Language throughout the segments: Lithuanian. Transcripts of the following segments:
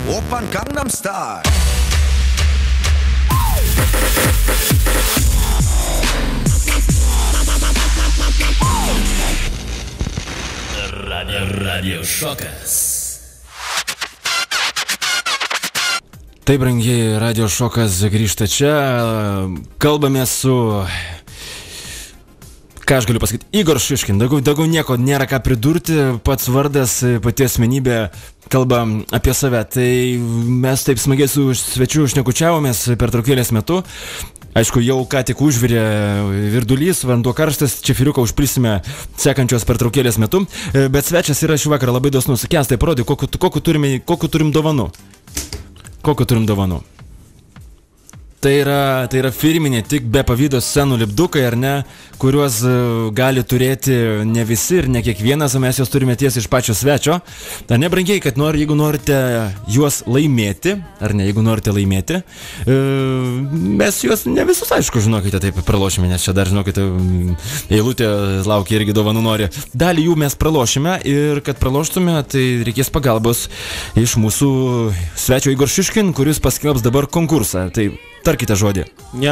Oppan Gangnam Style. Radio šokas. Taip, brangieji, Radio šokas grįžta čia. Kalbame su... Ką aš galiu pasakyti? Igor Šiškin. Daugiau nieko nėra ką pridurti. Pats vardas, pati asmenybė kalba apie save. Tai mes taip smagiai su svečiu šnekučiavomės pertraukėlės metu. Aišku, jau ką tik užvirė virdulys, vanduo karštas, čefiriuką užpilsime sekančios pertraukėlės metu. Bet svečias yra šį vakarą labai dosnus. Kęstai, parodyk, kokiu turim dovanų. Kokiu turim dovanų. Tai yra firminė, tik be pavydo scenų lipdukai, ar ne, kuriuos gali turėti ne visi ir ne kiekvienas, o mes juos turime tiesiai iš pačio svečio. Tai nebrangiai, kad jeigu norite juos laimėti, ar ne, jeigu norite laimėti, mes juos ne visus, aišku, žinokite, taip pralošime, nes čia dar, žinokite, eilutė laukia irgi dovanų nori. Dalį jų mes pralošime ir kad praloštume, tai reikės pagalbos iš mūsų svečio Igor Šiškin, kuris paskelbs dabar konkursą. Tai tarkite žodį. Ne,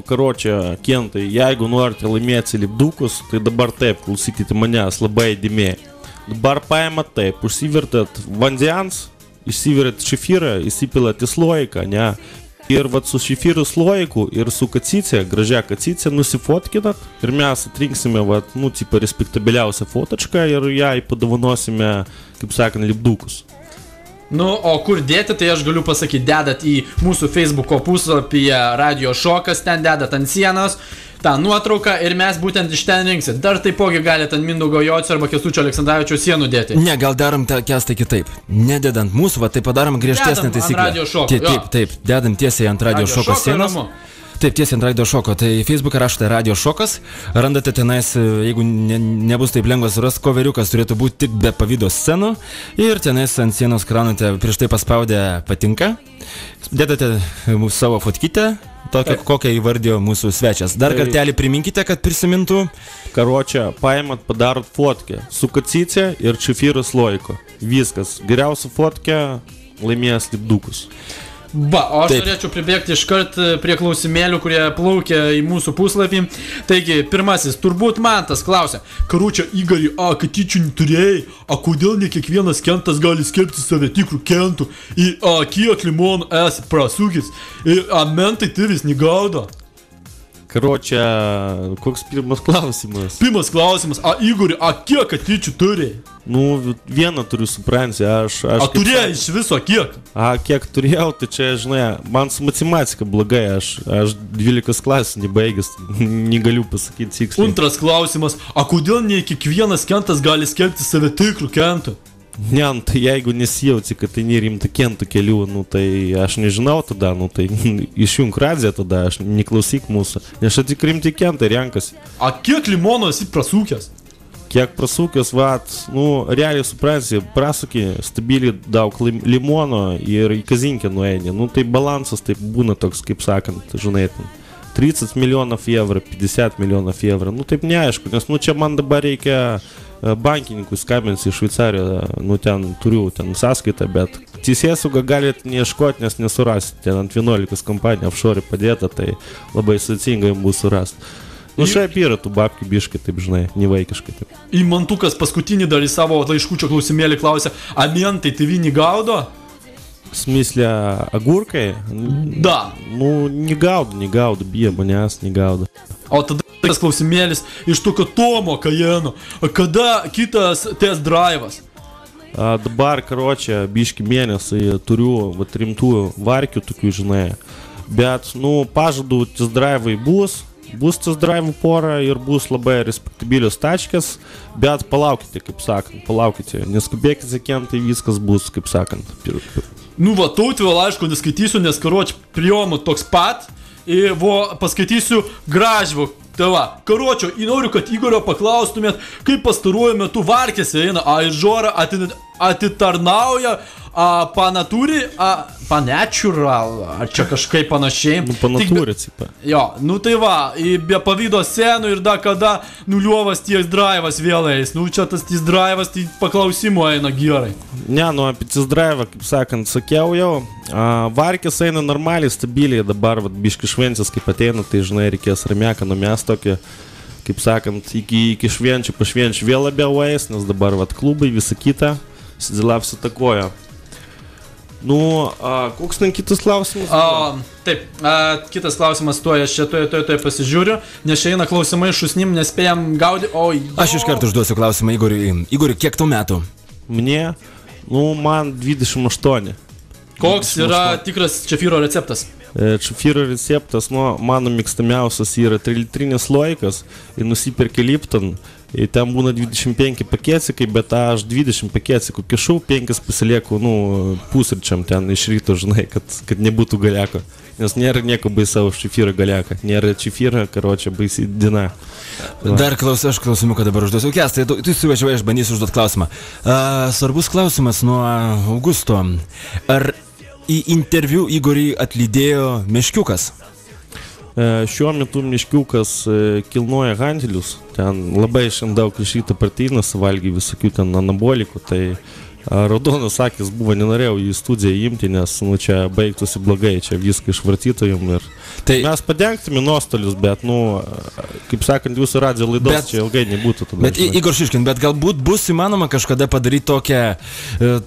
karočią, Kentai, jeigu norite laimėti lipdukus, tai dabar taip, klausykite manęs labai įdėmiai. Dabar paimat taip, užsivertat vandens, įsiverat šifyrą, įsipilat į sloiką, ne? Ir vat su šifyrų sloiku ir su kacyce, gražia kacyce, nusifotkinat ir mes atrinksime, respektabiliausią fotočką ir jai padovanosime, kaip sakant, lipdukus. O kur dėti, tai aš galiu pasakyti, dedat į mūsų Facebooko puslapyje Radio šokas, ten dedat ant sienos tą nuotrauką ir mes būtent iš ten rinksit. Dar taipogi galite ant Mindaugo Jocio arba Kęstučio Aleksandravičiaus sienų dėti. Ne, gal darom Kęstai kitaip. Nededant mūsų, tai padarom griežtesnę taisyklę. Taip, dedam tiesiai ant Radio šoko sienos. Taip, tiesiai ant Radio šoko, tai Facebook'e rašote Radio šokas, randate tenais, jeigu nebus taip lengvas suras, koveriukas turėtų būti tik be pavydo scenų ir tenais ant sienos kraunate prieš tai paspaudę patinka, dėdate savo fotkytę, tokią, kokią įvardijo mūsų svečias. Dar kartelį priminkite, kad prisimintų. Karočią, paimat, padarot fotkę su kacyce ir šifyrų sloiko. Viskas, geriausia fotkė, laimėjęs lipdukus. O aš norėčiau pribėgti iškart prie klausimėlių, kurie plaukia į mūsų puslapį. Taigi, pirmasis, turbūt Mantas klausia: Karučia, Igorį, katyčių neturėjai, kodėl ne kiekvienas Kentas gali skelbti save tikrų Kentų, kiek limonų esi prasūkis, mentai tyvis negaudo. Karočią, koks pirmas klausimas? Pirmas klausimas, Igorį, kiek katyčių turėjai? Vieną turiu, supranti, aš turėjai iš viso kiek? Kiek turėjau, tai čia, žinai, man su matematika blogai, aš 12 klasės nebaigęs, negaliu pasakyti tiksliai. Antras klausimas, kodėl ne kiekvienas Kentas gali skelbti save tikrų Kentų? Ne, tai jeigu nesijauti, kad tai nerimta Kentų kelių, tai aš nežinau tada, tai išjunk radiją tada, aš neklausyk mūsų, nes tik rimti Kentai renkasi. Kiek limono esi prasūkęs? Kiek prasūkęs, realiai supranti, prasūkį stabiliai daug limono ir į kazinkę nueini, tai balansas taip būna toks, kaip sakant, žinai, 30 milijonų eurų, 50 milijonų eurų, taip neaišku, nes čia man dabar reikia bankininkui skambinti į Šveicariją, ten turiu sąskaitą, bet teisėsauga galite neieškoti, nes nesurasite, ten ant 11 kompanijų offshore padėta, tai labai sudėtinga jums bus surasti. Šiaip yra tų babkių biškai, taip žinai, nevaikiškai taip. Įmantukas paskutinį dar į savo laiškučio klausimėlį klausė, mentai tėvį negaudo? Smyslė agurkai? Da. Negaudo, bijo manęs, negaudo. O tada tas klausimėlis iš tokio Tomo Kajeno. Kada kitas test drive'as? Dabar, karočią, biški mėnesį turiu rimtų varkių tokių, žinai. Bet, pažadu, test drive'ai bus test drive'ų pora ir bus labai respektabilios tačkės, bet palaukite, kaip sakant, neskubėkite, Kentai, viskas bus, kaip sakant. Tautvių laiško neskaitysiu, nes karočią prijomu toks pat ir paskaitysiu gražvų. Tai karočio, noriu, kad Igorio paklaustumėt, kaip pastaruoju metu varkėse eina, ir žora atitarnauja panatūri, panatural, ar čia kažkaip panašiai. Nu, panatūri, cipa. Jo, nu tai va, be pavydo scenų ir da kada nuliuovas ties drivas vėl eis. Nu čia tas ties drivas, tai paklausimų eina gerai. Ne, nu apie ties drivą, kaip sakant, sakiau jau. Varkės eina normaliai, stabiliai, dabar vat, biški šventis, kaip ateina, tai žinai, reikės ramėką numės tokį. Kaip sakant, iki švenčių, po švenčių vėl labiau eis, nes dabar vat, klubai, visa kita, Sidžilav sutakoja. Nu, koks ten kitas klausimas? Taip, kitas klausimas, aš čia tuoj pasižiūriu, nes čia eina klausimai šusnim, nespėjam gaudyti, Aš iš karto užduosiu klausimą Igoriui. Igoriui, kiek tau metų? Мне? Nu, man 28. Koks yra tikras čefyro receptas? Čefyro receptas, nu, mano mėgstamiausias yra 3-litrinis loikas ir nusipirki Lipton. Ir ten būna 25 pakėcikai, bet aš 20 pakėcikų kišau, 5 pasilieku, pusryčiam ten iš ryto, žinai, kad nebūtų galiako. Nes nėra nieko baisiau už čefyrą galiaką. Nėra čefyrą, karočią, baisi diena. Dar aš klausimu, kad dabar užduosiu. Kestai, tu suvažiuoji, aš bandysiu užduoti klausimą. Svarbus klausimas nuo Augusto. Ar į interviu Igorį atlydėjo meškiukas? Šiuo metu meškiukas kilnoja hantelius, ten labai šiandien daug išryta partijnas, valgy visokių ten anabolikų, tai raudonas akis buvo, nenorėjau į studiją imti, nes čia baigtųsi blogai, čia viską išvartytojom ir tai mes padengtume nuostolius, bet, kaip sakant, jūsų radijo laidos čia ilgai nebūtų tada. Bet Igor Šiškin, bet galbūt bus įmanoma kažkada padaryti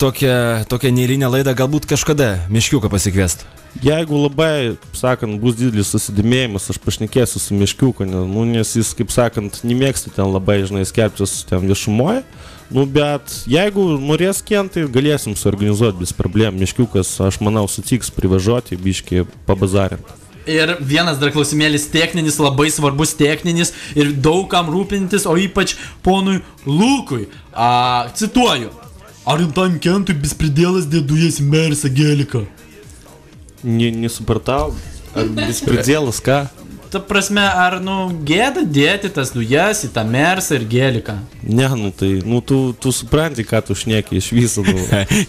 tokią neeilinę laidą, galbūt kažkada meškiuką pasikviesti? Jeigu labai, kaip sakant, bus didelis susidėmėjimas, aš pašnekėsiu su meškiuku, nes jis, kaip sakant, nemėgsta ten labai, žinai, skelbtis ten viešumoje. Bet jeigu norės kien, tai galėsim suorganizuoti bez problemų. Meškiukas, aš manau, sutiks privažiuoti, biškį pabazarinti. Ir vienas dar klausimėlis techninis, labai svarbus techninis ir daugam rūpintis, o ypač ponui Lukui. Cituoju. Ar rimtam kentui bespridėlas dėdujas Mersa Gelika? Nesupratau, ar bespridėlas ką? Ta prasme, ar gėda dėti tas dujas į tą Mersą ir Geliką? Ne, tu supranti, ką tu šneki iš viso.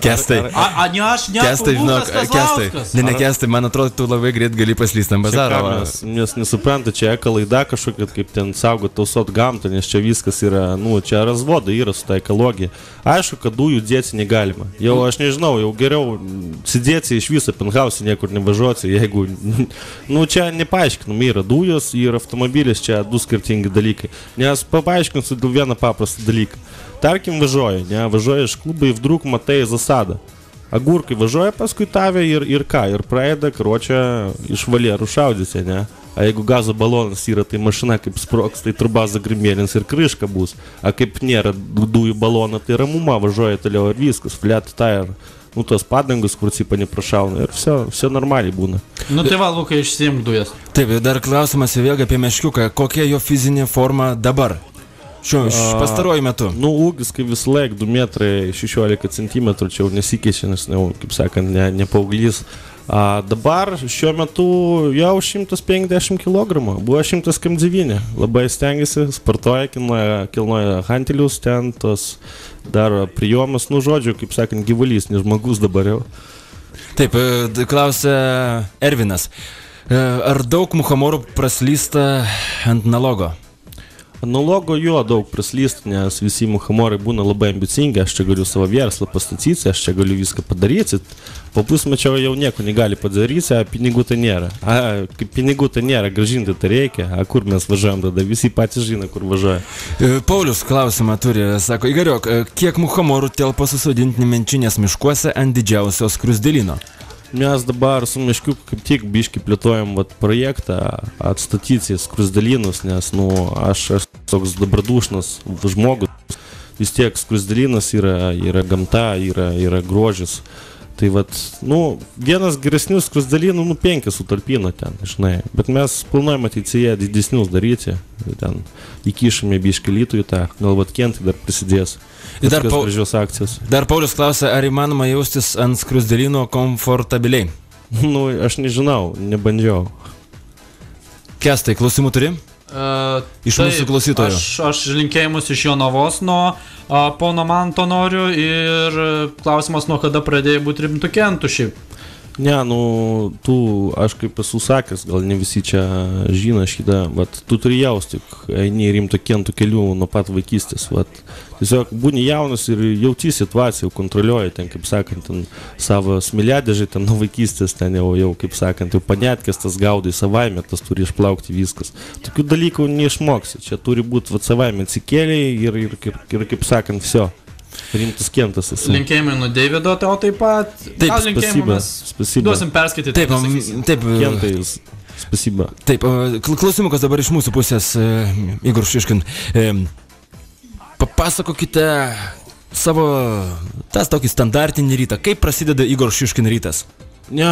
Kestai. Ne, aš ne. Kestai, žinok, Kestai. Ne, Kestai, man atrodo, tu labai greit gali paslysti ant bazaro. Nes nesupranta, čia laida kažkokia, kaip ten saugot, tausot gamtą, nes čia viskas yra, čia razvoda yra su ta ekologija. Aišku, kad dujų dėti negalima. Jau aš nežinau, jau geriau sėdėti iš viso penthouse niekur nevažiuoti, jeigu, čia nepaaiškinam, yra dujos ir automobilis, čia du skirtingi dalykai. Nes paaiškinsiu dėl vieną paprastą dalyką. Tarkim, važiuoja iš klubai, vdruk matai zasadą. Agurkai važiuoja paskui tave ir ką, ir praeida, karočią, iš valierų šaudyti, ne? A jeigu gazo balonas yra, tai mašina kaip sproks, tai truba zagrimėlins ir kryška bus. A kaip nėra dujų balono, tai ramuma važiuoja toliau ir viskas, flat tire. Tos padangus, kur cipa neprašauna ir все normaliai būna. Tai va, Lukai, išsiimk dujas. Taip, dar klausimas vėlgi apie meškiuką. Kokia jo fizinė forma dabar? Pastaruoju metu. Ūgis kaip vis laik 2 metrai 16 centimetrų, čia jau nesikeičia, nes, kaip sakant, ne paauglys. Dabar šiuo metu jau 150 kg, buvo 109, labai stengiasi, sportuoja, kilnoja hantelius, ten tos daro prijomas, žodžiu, kaip sakant, gyvulys, ne žmogus dabar jau. Taip, klausia Ervinas, ar daug muhamorų praslysta ant nalogo? Analogo jo daug praslysta, nes visi muhamorai būna labai ambicingi, aš čia galiu savo verslą pastatyti, aš čia galiu viską padaryti, po pusmečio jau nieko negali padaryti, a pinigų tai nėra. Kaip pinigų tai nėra, gražinti tai reikia, kur mes važiuojam tada, visi patys žino, kur važiuoja. Paulius klausimą turi, sako, Igoriok, kiek muhamorų telpa susodinti Nemenčinės miškuose ant didžiausios Skruzdėlyno? Mes dabar su meškiuku kaip tik biški plėtojam projektą atstatyti Skruzdėlynus, nes aš toks dabradušnas žmogus, vis tiek Skruzdėlynas yra gamta, yra grožis. Tai vienas geresnių Skruzdėlynų 5 sutalpina ten, žinai, bet mes planuojam ateityje didesnius daryti, ten įkišame biški lytų į tą, galbūt kentai dar prisidės. Dar Paulius klausia, ar įmanoma jaustis ant Skruzdėlyno komfortabiliai? Aš nežinau, nebandžiau. Kestai, klausimų turi? Iš mūsų klausytojų. Aš linkėjimus iš Jonavos nuo pono Manto noriu ir klausimas, nuo kada pradėjai būti rimtų kentų šiaip. Ne, aš kaip esu sakęs, gal ne visi čia žino šitą, tu turi jausti, eini rimto kentų kelių nuo pat vaikystės, tiesiog būni jaunas ir jauti situaciją, kontroliuoji ten, kaip sakant, ten savo smėliadėžį ten nuo vaikystės, ten jau kaip sakant, jau panetkės tas gaudai savaime, tas turi išplaukti viskas. Tokių dalykų neišmoksi, čia turi būti savaime atsikėliai ir kaip sakant, viso. Rimtas kentas esi. Linkėjimai nuo Davido, tau taip pat. Taip, spasiba. Duosim perskaityti. Taip, kentai, spasiba. Taip, klausimukas dabar iš mūsų pusės, Igor Šiškin. Papasakokite savo tas tokį standartinį rytą. Kaip prasideda Igor Šiškin rytas? Ne,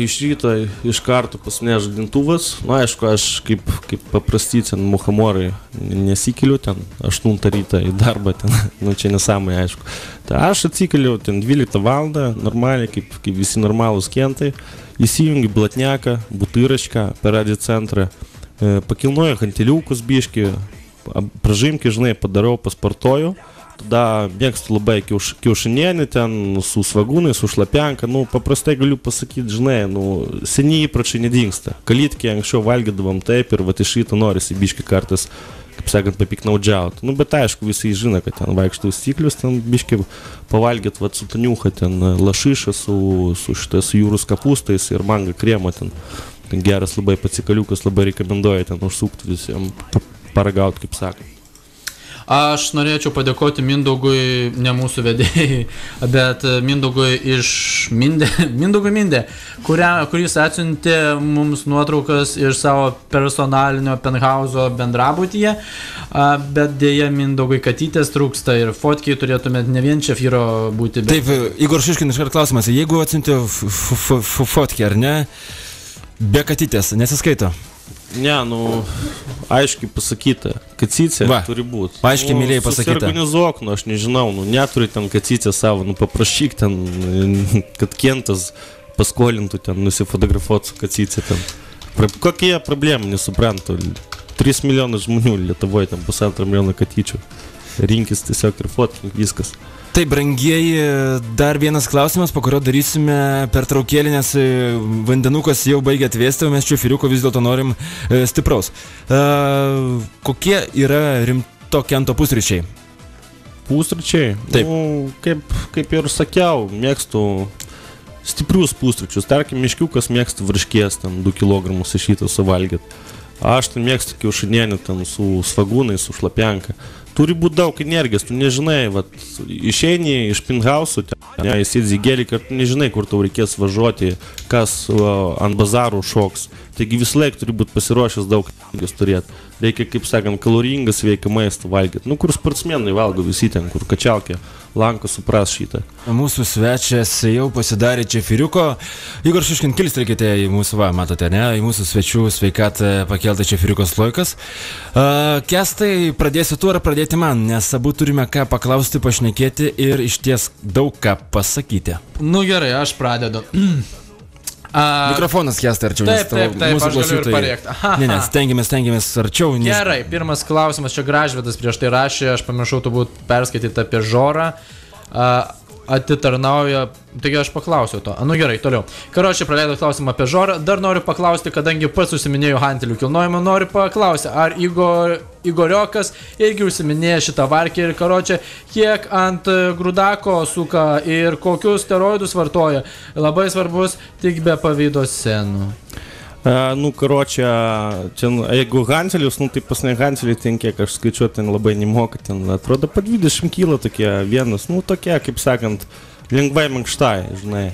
iš ryto iš karto pas mane žadintuvas. Aišku, aš kaip paprasti ten muhamorai nesikeliu ten 8 rytą į darbą ten, čia nesąmai, aišku. Tai aš atsikeliu ten 12 valandą, normaliai, kaip visi normalūs kentai, įsijungi blatniaką, butyračką per radiocentrą, pakilnoju hanteliukus biški, pražymki, padarau, pasportoju. Tada mėgstu labai kiaušinienį ten su svagūnais, su šlapianka. Paprastai galiu pasakyti, seniai įpračiai nedingsta. Kalytkį anksčiau valgydavom taip ir iš ryto norisi biški kartais, kaip sakant, papiknaudžiauti. Bet aišku, visi žino, kad ten vaikštų stiklius, ten biški pavalgyt su taniucha, ten lašišą su jūros kapustais ir manga kremo ten. Ten geras labai patsikaliukas, labai rekomenduoju ten užsukti visiems paragauti, kaip sakant. Aš norėčiau padėkoti Mindaugui, ne mūsų vedėjai, bet Mindaugui iš Mindė, kuris atsiuntė mums nuotraukas iš savo personalinio penthauso bendrabutyje, bet dėja Mindaugui katytės trūksta ir fotkiai turėtumėt ne vien Čefyro būti. Taip, Igor Šiškin iškart klausimas, jeigu atsiuntė fotkiai, ar ne, be katytės, nesiskaito? Ne, aiškiai pasakyta, kacytė turi būti. Aiškiai, mylėjai pasakyta. Susiorganizuok, aš nežinau, neturi ten kacytę savo, paprašyk ten, kad kentas paskolintų ten, nusifotografuot su kacytė ten. Kokie problemai, nesuprantu. 3 milijonus žmonių Lietuvoje, ten 1,5 milijono katyčių. Rinkis tiesiog ir fotkink, viskas. Taip, brangieji, dar vienas klausimas, po kurio darysime pertraukėlį, nes vandenukas jau baigia atvėsti, o mes Čefyriuko vis dėlto norim stipraus. Kokie yra rimto kento pusryčiai? Pusryčiai? Taip. Kaip ir sakiau, mėgstu stiprius pusryčius. Tarkim, miškiukas mėgstu varškės, ten 2 kg iš ryto suvalgyti. Aš ten mėgstu kiaušinienį ten su svagūnais, su šlapianka. Turi būti daug energijos, tu nežinai, išeini iš penthausų, įsėdzi gėlį, kad tu nežinai, kur tau reikės važiuoti, kas ant bazarų šoks. Taigi vis laik turi būti pasiruošęs daug energijos turėti. Reikia, kaip sakant, kaloringą sveiką maistą valgyti. Kur sportsmenai valgo visi ten, kur kačialkė lanko supras šitą. Mūsų svečias jau pasidarė Čefyriuko. Igor Šiškin, kilstelkite į mūsų, matote, ne, į mūsų svečių sveikatą pakeltą Čefyriuko sloikas. Kestai, pradėsi tu ar pradėti man, nes abu turime ką paklausti, pašnekėti ir išties daug ką pasakyti. Gerai, aš pradedu. Mikrofonas Kestai arčiau. Taip, aš galiu ir parėkti. Ne, stengiamės arčiau. Gerai, pirmas klausimas, čia Gražvydas prieš tai rašė, aš pamiršau turbūt perskaityti apie Žorą. Atitarnauja, taigi aš paklausiau to. Gerai, toliau. Karočiui praleidau klausimą apie Žorą. Dar noriu paklausti, kadangi pats užsiminėjau hantelių kilnojimą, noriu paklausti, ar Igoriokas irgi užsiminėjo šitą varkį ir karočią, kiek ant grūdako suka ir kokius steroidus vartoja. Labai svarbus, tik be pavydo scenų. Karočią, jeigu hantelius, tai pas ne hanteliai ten kiek aš skaičiuoju, ten labai nemoka, ten atrodo pa 20 kilo tokie vienas, tokie, kaip sakant, lengvai mankštai, žinai.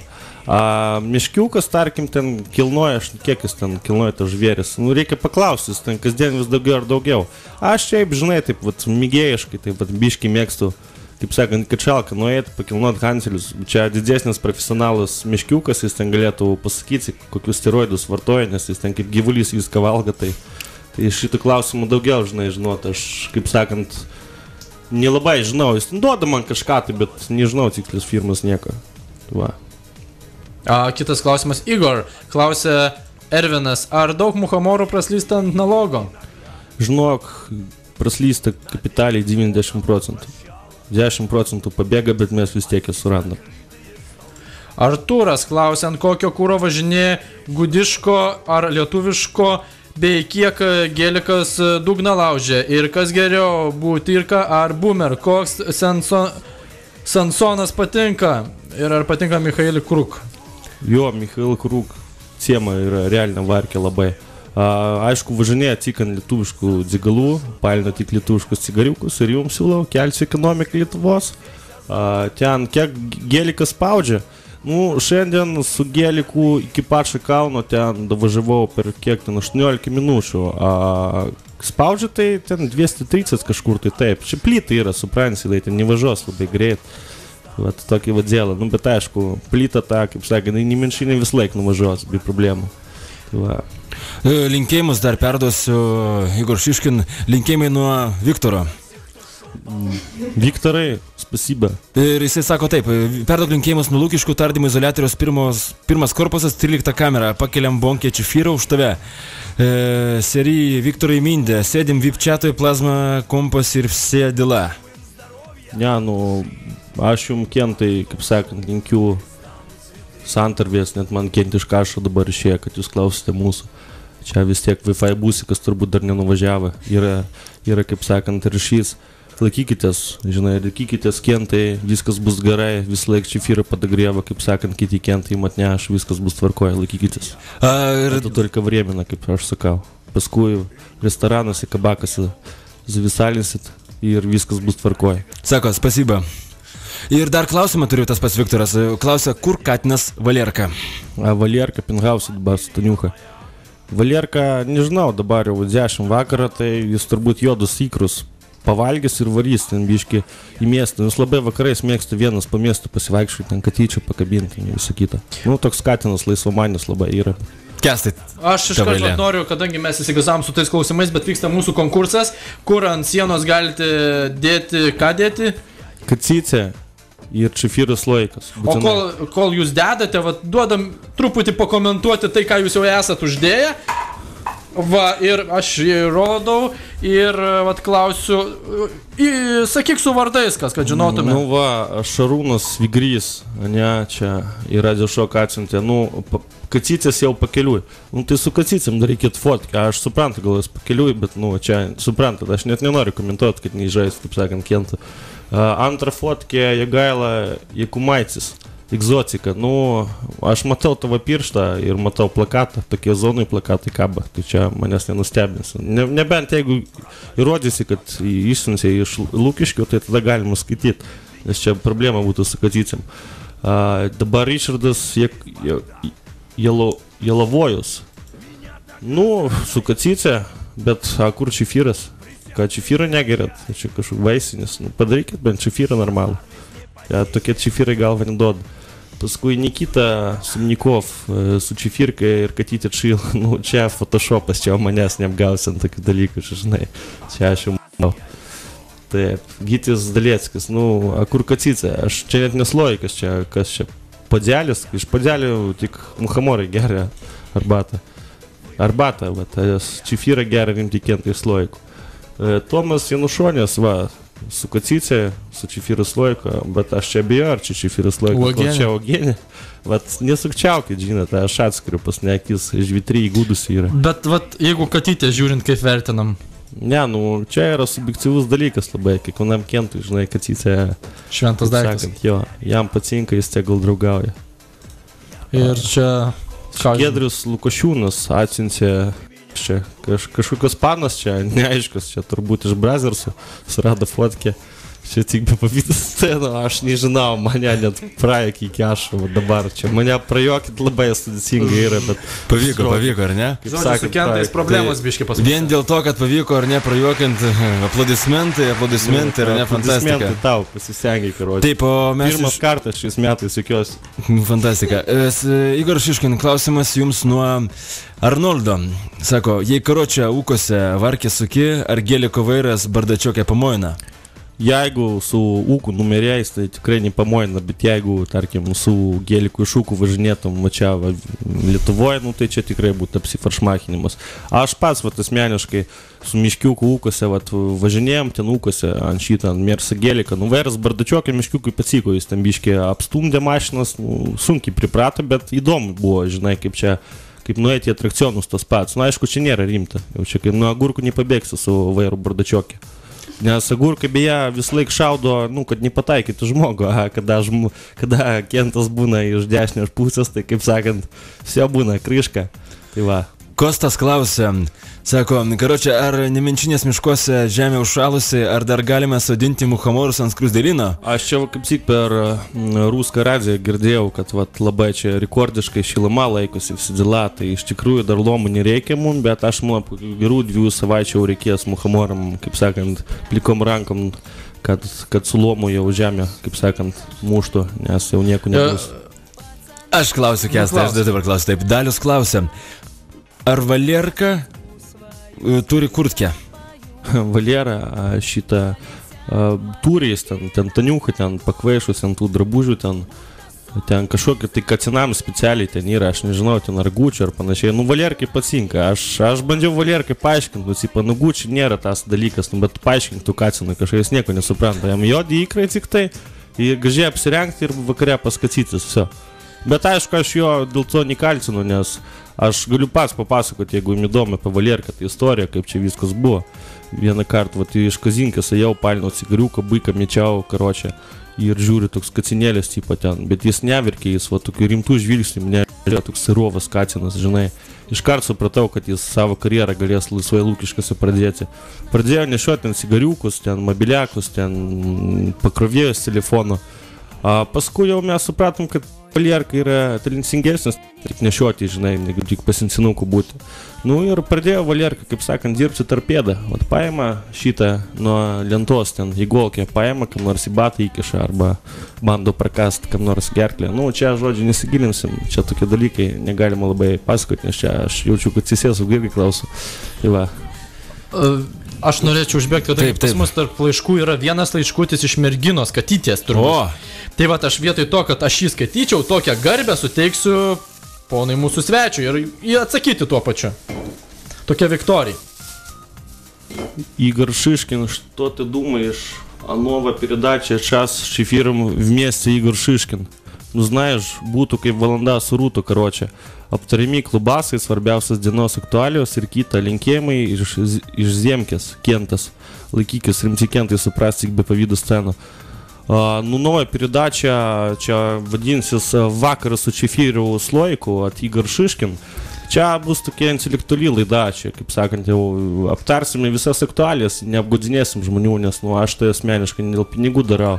Miškiukas, tarkim, ten kilnoja, kiek jis ten kilnoja tas žvėris, reikia paklausti, ten kasdien vis daugiau ir daugiau. Aš šiaip, žinai, taip, mėgėjiškai, taip, biški mėgstu, kaip sakant, kačalką nuėti, pakilnuoti hantelius. Čia didesnis profesionalas miškiukas, jis ten galėtų pasakyti, kokius steroidus vartoja, nes jis ten kaip gyvulys viską valgo, tai šitų klausimų daugiau, žinot, aš, kaip sakant, nelabai žinau, jis ten duoda man kažką, tai, bet nežinau tikslios firmas nieko. Va. Kitas klausimas, Igor, klausė Ervinas, ar daug muhamorų praslysta ant nalogo? Žinok, praslysta kapitaliai 90%. 10% pabėga, bet mes vis tiek surandam. Artūras klausia, ant kokio kūro važinė gudiško ar lietuviško, bei kiek gelikas dugną laužė. Ir kas geriau, Butirka ar Boomer, koks Sansonas patinka. Ir ar patinka Michail Kruk? Jo, Michail Kruk ciema yra realinė varkė labai. Aišku, važinėja tik ant lietuviškų dzigalų, palina tik lietuviškus cigariukus ir jums siūlau kelsiu ekonomiką Lietuvos. Ten kiek gelikas spaudžia. Šiandien su geliku iki pačio kalno ten davažiavau per kiek ten 18 minučių. Spaudžia tai ten 230 kažkur tai taip. Čia plyta yra, supranti, tai ten nevažiuos labai greit. Vat tokį vadzelą. Bet aišku, plyta ta, kaip sakė, nemenšinė vis laik nuvažiuos, be problemų. Linkėjimus dar perduosiu Igor Šiškin, linkėjimai nuo Viktoro. Viktorai, spasiba. Ir jisai sako taip, perduok linkėjimus nuo Lukiškių tardymo izoliatoriaus pirmas korpusas, 13 kamera, pakeliam bonkė Čefyrą už tave. Serija Viktorai Mindė, sėdim VIP chatoj, plazma, kompas ir vse dėla. Ne, aš jums kentai, kaip sakant, linkiu santarvės, net man kent iš Kašo dabar išėjo, kad jūs klausite mūsų. Čia vis tiek Wi-Fi būsikas turbūt dar nenuvažiavo. Yra kaip sakant, ryšys. Laikykitės, laikykitės kentai, viskas bus gerai, vis laik Čefyrą padagrieva, kaip sakant, kiti kentai matneš, viskas bus tvarkoja, laikykitės. Это только временно, kaip aš sakau. Paskui restoranuose, kabakose zavisalinsit ir viskas bus tvarkoja. Sako, spasiba. Ir dar klausimą turiu tas pats Viktoras. Klausia, kur katinas Valerka? Valerka, Pinhausi dabar Staniucha. Valerka, nežinau, dabar jau 10 vakarą, tai jis turbūt juodus ikrus pavalgys ir varys ten biški į miestą. Jis labai vakarais mėgsta vienas po miestą pasivaikščioti, ten katyčią pakabinti ir visą kitą. Toks katinas laisvamanis labai yra. Kestai. Aš iš karto noriu, kadangi mes įsigazavom su tais klausimais, bet vyksta mūsų konkursas, kur ant sienos galite dėti, ką dėti? Katycę ir Čefyros laikas. Būtinai. O kol jūs dedate, duodam truputį pakomentuoti tai, ką jūs jau esat uždėję. Ir aš rodau ir klausiu, sakyk su vardais, kad žinotume. Šarūnas Vigrys, čia į Radio Šok atsiuntė, kacycės jau pakeliui. Tai su kacycėm dar reikėt fotkę, aš suprantu, gal jūs pakeliui, bet čia suprantat, aš net nenoriu komentuoti, kad neįžais, taip sakant, kentą. Antra fotkė Jagaila Jakumaitis, egzotika. Aš matau tavo pirštą ir matau plakatą, tokie zonai plakatai kaba, tai čia manęs nenustebins. Nebent jeigu įrodysi, kad išsiuntė iš Lukiškių, tai tada galima skaityti, nes čia problema būtų su kacycėm. Dabar Richardas Jelavojus. Su kacycė, bet kur Čefyras? Ką Čefyrą negerat, čia kažkoks vaisinis, padarykit bent Čefyrą normalų. Tokie Čefyrai galva neduoda. Paskui Nikita Sumnikov su Čefyrka ir katytė čil, čia photoshopas, čia manęs neapgausi ant tokių dalykų, žinai, čia aš jau manau. Taip, Gytis Daleckis, kur kacycė, aš čia net nesloikas, čia kas čia, podėlis, iš podėlių tik muhamorai geria arbatą. Arbatą, Čefyrą geria rimti kentai iš sloikų. Tomas Janušonės, su kacycė, su Čefyros loiko, bet aš čia abejoju, ar čia Čefyros loiko, kol čia ogienė. Nesukčiaukit, žinot, aš atskiriu pas neakis, žvitri įgūdusi yra. Bet jeigu katytė, žiūrint, kaip vertinam? Ne, čia yra subjektyvus dalykas labai, kiekvienam kentui, žinai, kacycė. Šventas daiktas. Jo, jam patinka, jis tegul draugauja. Ir čia... Giedrius Lukošiūnas atsiuntė čia kažkokios panas čia, neaiškus, čia turbūt iš Brazersu surado fotkę, čia tik be pavydas sceno, aš nežinau, mane net praeikį iki ašo dabar, čia mane prajokit labai sudėtingai yra, bet... Pavyko, ar ne? Žodžiu, su kentais problemos biškai pasakyti. Vien dėl to, kad pavyko ar ne prajokint, aplodismentai, ar ne, fantastika. Aplodismentai tau, pasistengiai, karoči. Taip, o mes... Pirmas kartas šiais metais, jokios. Fantastika. Igor Šiškin, klausimas jums nuo Arnoldo. Sako, jei karočią ūkose varkė suki, ar gėliko vairas bardačiokė pamoina? Jeigu su ūkų numeriais, tai tikrai nepamoina, bet jeigu, tarkim, su gėliku iš ūkų važinėtum čia Lietuvoje, nu tai čia tikrai būtų apsifaršmachinimas. Aš pats, asmeniškai, su miškiukų ūkose, važinėjom ten ūkose ant šitą, ant Mersa gėliką, nuveras bardačiokai miškiukui patsiko, jis ten biškį apstumdė mašinas, sunkiai priprato, bet įdomu buvo, žinai, kaip nuėti į atrakcionus tos pats. Nu, aišku, čia nėra rimta, jau čia kaip nuo agurkų nepabėgsi su vairu bardačiokė. Nes agurkai beje vis laik šaudo, kad nepataikytų žmogų, kada Kentas būna iš dešinės pusės, tai kaip sakant, vse būna kryška. Tai va. Kostas klausė, sako, karočią, ar Nemenčinės miškuose žemė užšalusi, ar dar galime sodinti muhamorus ant skruzdėlyno? Aš čia kaip tik per Ruską radiją girdėjau, kad labai čia rekordiškai šiluma laikosi visi dėla, tai iš tikrųjų dar lomų nereikia mums, bet aš manau, gerų 2 savaičių reikės muhamoram, kaip sakant, plikom rankom, kad su lomu jau žemė, kaip sakant, muštų, nes jau nieko nebus. Aš klausiu, Kestą, aš dabar klausiu taip. Dalius klausia, ar Valerka turi kurtkę? Valera šitą turi jis ten taniuką, ten pakvaišus, ten tų drabužių, ten kažkokie tai kacinam specialiai ten yra, aš nežinau, ten ar gučių ar panašiai. Valerkai patinka, aš bandžiau Valerkai paaiškinti, gučių nėra tas dalykas, bet paaiškinti tų kacinui kažkai jis nieko nesupranta, jam jodi įkrai tik tai, gažiai apsirengti ir vakare paskacytis, viso. Bet aišku, aš jo dėl to nekalcinu, nes aš galiu pats papasakoti, jeigu jums įdomu apie Valerką, tai istorija, kaip čia viskas buvo. Vieną kartą, iš Kazinkės jau palino cigariuką, baiką mečiau, karočią, ir žiūri toks kacinėlis tipo ten, bet jis neverkė, jis tokių rimtų žvilgsnių, nežiūrėjo toks sirovas kacinas, žinai. Iškart supratau, kad jis savo karjerą galės laisvai Lūkiškėse pradėti. Pradėjo nešioti ten cigariukus, ten mobiliakus, ten pakrovėjus telefono. Paskui jau mes supratom, kad Valerka yra talentingesnis, tik nešioti, žinai, negu tik pasincinukų būti. Ir pradėjo Valerka, kaip sakant, dirbti tarpėdą. Paima šitą nuo lentos ten įgolkę, paima, kam nors į batą įkiša arba bando prakasti kam nors gerklę. Čia, žodžiu, nesigilinsim, čia tokie dalykai negalima labai pasakoti, nes čia aš jaučiu, kad Cisėsų irgi klausiu. Tai va. Aš norėčiau užbėgti, kad pas mus tarp laiškų yra vienas laiškutis iš merginos, katytės turbūt. Tai va, aš vietoj to, kad aš jį skaityčiau, tokią garbę suteiksiu ponai mūsų svečiui ir atsakyti tuo pačiu. Tokia Viktorija. Игорь Шишкин, что ты думаешь о новой передаче «Час с эфиром вместе Игорь Шишкин»? Знаешь, būtų kaip valanda su rūtu, karočią. Aptariami klubasai, svarbiausias dienos aktualijos ir kita linkėjimai iš Ziemkės, Kentas. Laikykis, rimti Kentai, suprasti be pavydų scenų. Новая передача, vadinsis «Vakaras su Čefiriu Sloiku» от Игорь Шишкин. Čia bus tokia intelektuali laida, čia, kaip sakant, jau aptarsime visas aktualijas, neapgodinėsim žmonių, nes aš tai asmeniškai dėl pinigų darau.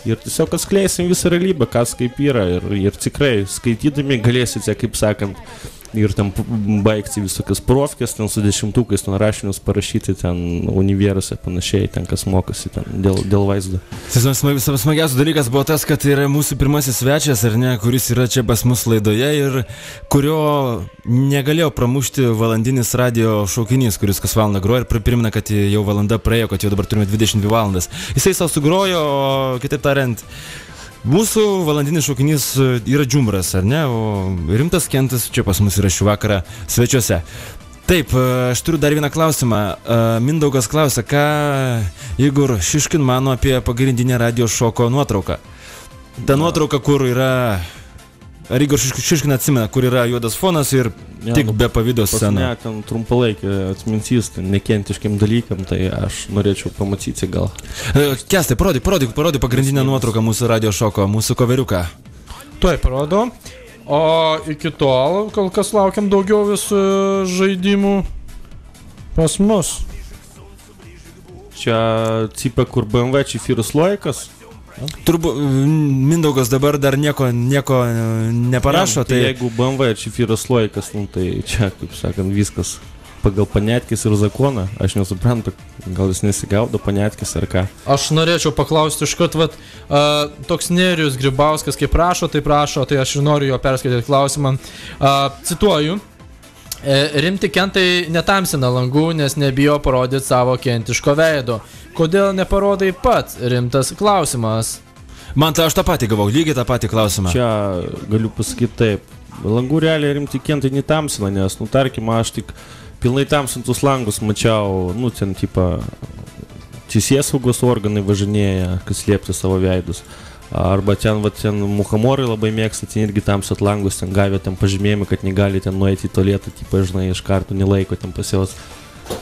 Ir tiesiog atskleisim visą realybę, kas kaip yra. Ir tikrai skaitydami galėsite, kaip sakant, ir ten baigti visokias profkės, ten su 10-ukais ten rašinius parašyti, ten universe panašiai, ten kas mokosi ten dėl vaizdo. Smagiausias dalykas buvo tas, kad yra mūsų pirmasis svečias, ar ne, kuris yra čia pas mus laidoje ir kurio negalėjo pramušti valandinis radio šaukinys, kuris kas valandą groja ir primena, kad jau valanda praėjo, kad jau dabar turime 22 valandas. Jisai savo sugrojo, o kitaip tariant, mūsų valandinis šaukinys yra džumbras, ar ne, o rimtas Kentas čia pas mus yra šį vakarą svečiuose. Taip, aš turiu dar vieną klausimą. Mindaugas klausia, ką Igor Šiškin mano apie pagrindinę radio šoko nuotrauką. Ta nuotrauka, kur yra... Ar Igor Šiškin atsimena, kur yra juodas fonas ir tik be pavydo scena? Pas ten trumpalaikį atmintys, nekentiškiam dalykam, tai aš norėčiau pamatyti gal. Kestai, parodyk pagrindinę nuotrauką mūsų radio šoko, mūsų koveriuką. Tuoj parodo. O iki tol, kol kas laukiam daugiau visų žaidimų pas mus. Čia cipa, kur BMW Čefirius Sloikas. Turbūt Mindaugas dabar dar nieko neparašo, tai jeigu BMW Čefirius Sloikas, tai čia, kaip sakant, viskas pagal Panetkis ir zakoną, aš nesuprantu, gal jis nesigaudo Panetkis ar ką. Aš norėčiau paklausti iškart, toks Nerijus Grybauskas, kaip prašo, tai aš ir noriu jo perskaityti klausimą. Cituoju. Rimti Kentai netamsina langų, nes nebijo parodyti savo kentiško veido. kodėl neparodai pats? Rimtas klausimas. Man tai aš tą patį gavau, lygiai tą patį klausimą. Čia galiu pasakyti taip. Langų realiai rimti kentai netamsina, nes, tarkim, aš tik pilnai tamsintus langus mačiau, ten, tipa, teisėsaugos organai važinėja, kas slėpti savo veidus. Arba ten muhamorai labai mėgsta, ten irgi tamsat langus, ten gavę ten pažymėjimą, kad negali ten nueiti į tualetą, tipa, žinai, iš karto nelaiko ten pas jos.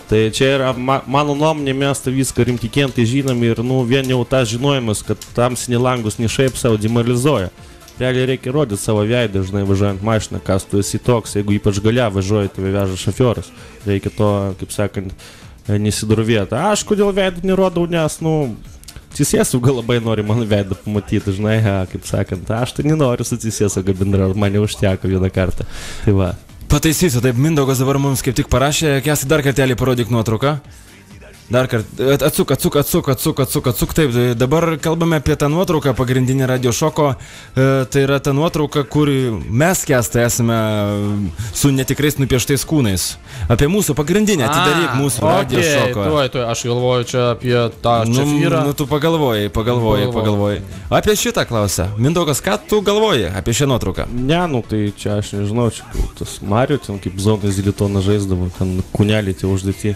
Tai čia yra, mano nuomonė, mes tą viską rimti kentai žinom ir, vien jau tas žinojimas, kad tamsinį langus ne šiaip savo demoralizuoja. Realiai reikia rodyti savo veidą, žinai, važiuojant mašiną, kas tu esi toks, jeigu ypač galia važiuoja, tave veža šofioras. Reikia to, kaip sakant, nesidurvėti. Aš kodėl veidą nerodau, nes, teisėsauga labai nori mano veidą pamatyti, žinai, kaip sakant, aš tai nenoriu su teisėsauga bendrauti, man neužteko vieną kartą. Tai va. Pataisysiu, taip, Mindaugas dabar mums kaip tik parašė, Kęstai, dar kartelį parodyk nuotrauką. Dar kartą, atsuk, taip, dabar kalbame apie tą nuotrauką, pagrindinį Radio Šoko, tai yra ta nuotrauka, kur mes, Kęstai, esame su netikrais nupieštais kūnais. Apie mūsų pagrindinę, atidaryk mūsų Radio Šoko. Tuoj, aš galvoju čia apie tą čefyrą. Tu pagalvoji. Apie šitą klausę. Mindaugas, ką tu galvoji apie šią nuotrauką? Ne, tai čia aš nežinau, čia tas Mario, ten kaip zonas Zilitoną žaisdavo, ten kūnelį tie uždėti.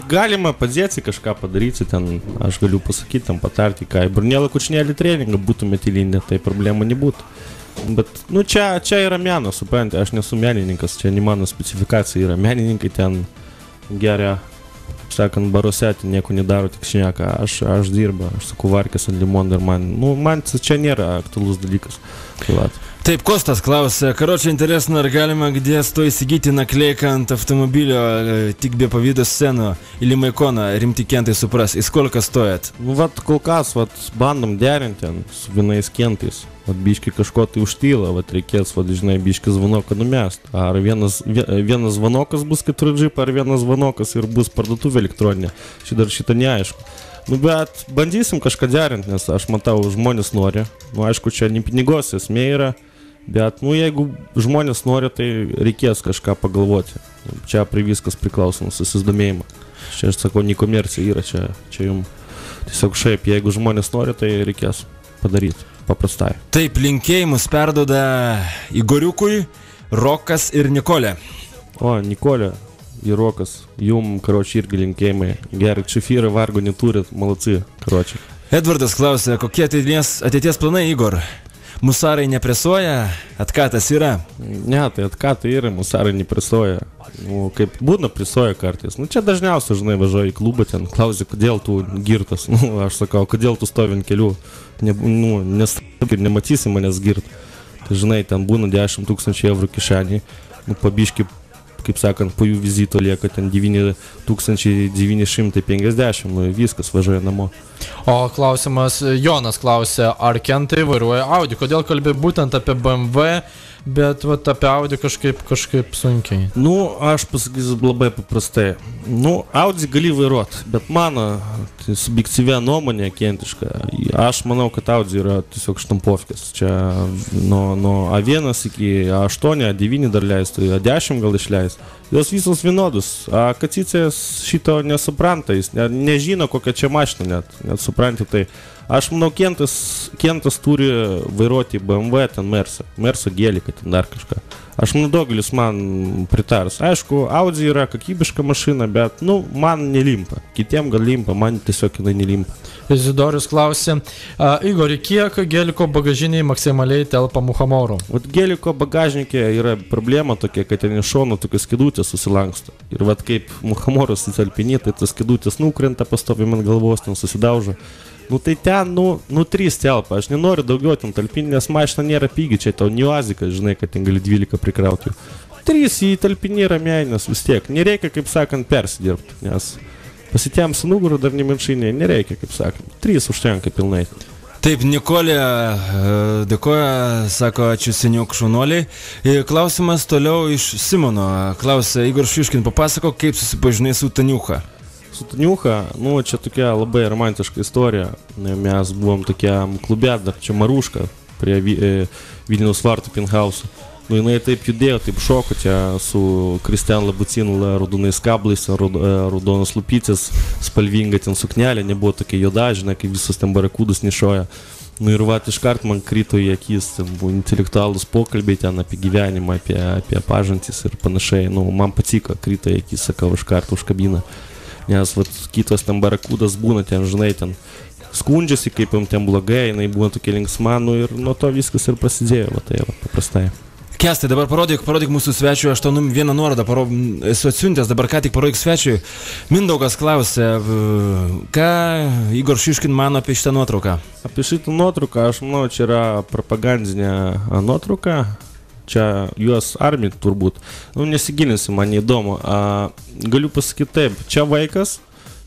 Galima padėti kažką padaryti, ten aš galiu pasakyti, ten patarti, ką į Brunelą Kučnelį treningą būtumėte įlindę, tai problemų nebūtų. Bet, čia yra menas, suprantate, aš nesu menininkas, čia ne mano specifikacija yra. Menininkai ten geria, sakant, baruose, ten nieko nedaro, tik šneka. Aš dirba, aš sakau varkės ant limono ir man čia nėra aktualus dalykas. Taip, Kostas klausė, karočią interesно, ar galima где что įsigyti наклейка ant автомобилio, tik be pavydo scenų, или maikona, rimti kentai supras, į skolką stojat? Kol kas, bandom derinti ten su vienais kentais. Biški kažko tai užtyla, reikės, žinai, biški zvanoką numest. Ar vienas zvanokas bus 4G, ar vienas zvanokas ir bus parduotuvė elektroninė. Šitą neaišku. Bet bandysim kažką derinti, nes aš matau, žmonės nori. Aišku, čia ne pinigos esmė yra, bet, jeigu žmonės nori, tai reikės kažką pagalvoti. Čia prie viskas priklauso nuo susidomėjimo. Čia, aš sakau, ne komercija yra, čia jums tiesiog šiaip, jeigu žmonės nori, tai reikės padaryti, paprastai. Taip, linkėjimus perduoda Igoriukui, Rokas ir Nikolė. Nikolė ir Rokas, jum, irgi linkėjimai. Gerai, čefyrą vargo neturit, malaci, Edvardas klausė, kokie ateities planai, Igor? Musarai nepresuoja, atkatas yra? Ne, tai atkatai yra, musarai nepresuoja. Kaip būna presuoja kartais. Čia dažniausiai, žinai, važiuoju į klubą, ten klausia, kodėl tu girtas. Aš sakau, kodėl tu stovi ant kelių. Ir nematysi manęs girt. Tai, žinai, ten būna 10 000 eurų kišenį. Pabiški, kaip sakant, po jų vizito lieka ten 9950, viskas, važiuoja namo. O klausimas, Jonas klausė, ar kentai vairuoja Audi? Kodėl kalbė būtent apie BMW, bet apie Audi kažkaip sunkiai? Aš pasakysiu labai paprastai. Audi gali vairuoti, bet mano subjektyvia nuomonė kentiška. Aš manau, kad Audi yra tiesiog štampovkės. Čia nuo A1 iki A8, A9 dar leistų, A10 gal išleis. Jos visos vienodus. Kacicės šito nesupranta, jis nežino, kokią čia mašiną net supranti. Tai aš manau, kentas turi vairuoti BMW, ten Mersa Geliką, ten dar kažką. Aš manau, daugelis man pritars. Aišku, Audi yra kokybiška mašina, bet, man nelimpa. Kitiem gal limpa, man tiesiog jinai nelimpa. Izidorius klausė, Igori, kiek Geliko bagažiniai maksimaliai telpa muhamorų? Geliko bagažnikė yra problema tokia, kad ten iš šono tokios skidutės susilanksto. Ir kaip muhamorus įtalpini, tai tas skidutės nukrenta pastovi man galvos, ten susidaužo. Tai ten, 3 telpa, aš nenoriu daugiau ten talpinti, nes mašina nėra pigi, čia tau niuazika, žinai, kad ten gali 12 prikrauti. 3 įtalpini ramiai, nes vis tiek, nereikia, kaip sakant, persidirbti, nes pasitėms nugarų dar nemenšinė, nereikia, kaip sakant, 3 užtenka pilnai. Taip, Nikolė dėkoja, sako, ačiū seniuk šaunuoliai. Klausimas toliau iš Simono. Klausė, Igor Šiškin, papasako, kaip susipažinai su Taniucha. Su Taniucha, čia tokia labai romantiška istorija. Mes buvom tokiam klube, dar čia Maruška, prie Vilniaus vartų Pinhausų. Nu, jinai taip judėjo, taip šoko čia su Kristian Labucinu, raudonais kablais, raudonas lupytis, spalvinga ten suknelė, nebuvo tokia juoda, žinai, kaip visus ten barakūdus nešoja. Nu ir vat iškart man krito į akis, ten buvo intelektualus pokalbiai ten apie gyvenimą, apie pažintis ir panašiai. Nu, man patiko, krito į akis, sakau, iškart užkabina. Nes vat kitos ten barakūdas būna ten, žinai, ten skundžiasi, kaip jam ten blogai, jinai būna tokia linksma, nu ir nuo to viskas ir prasidėjo, va tai va, paprastai. Kestai, dabar parodyk mūsų svečiui, aš tau vieną nuorodą esu atsiuntęs, dabar ką tik parodyk svečiui. Mindaugas klausė, ką Igor Šiškin mano apie šitą nuotrauką? Apie šitą nuotrauką, aš manau, čia yra propagandinė nuotrauka, čia juos armija turbūt. Nu, nesigilinsi, man neįdomu. Galiu pasakyti taip, čia vaikas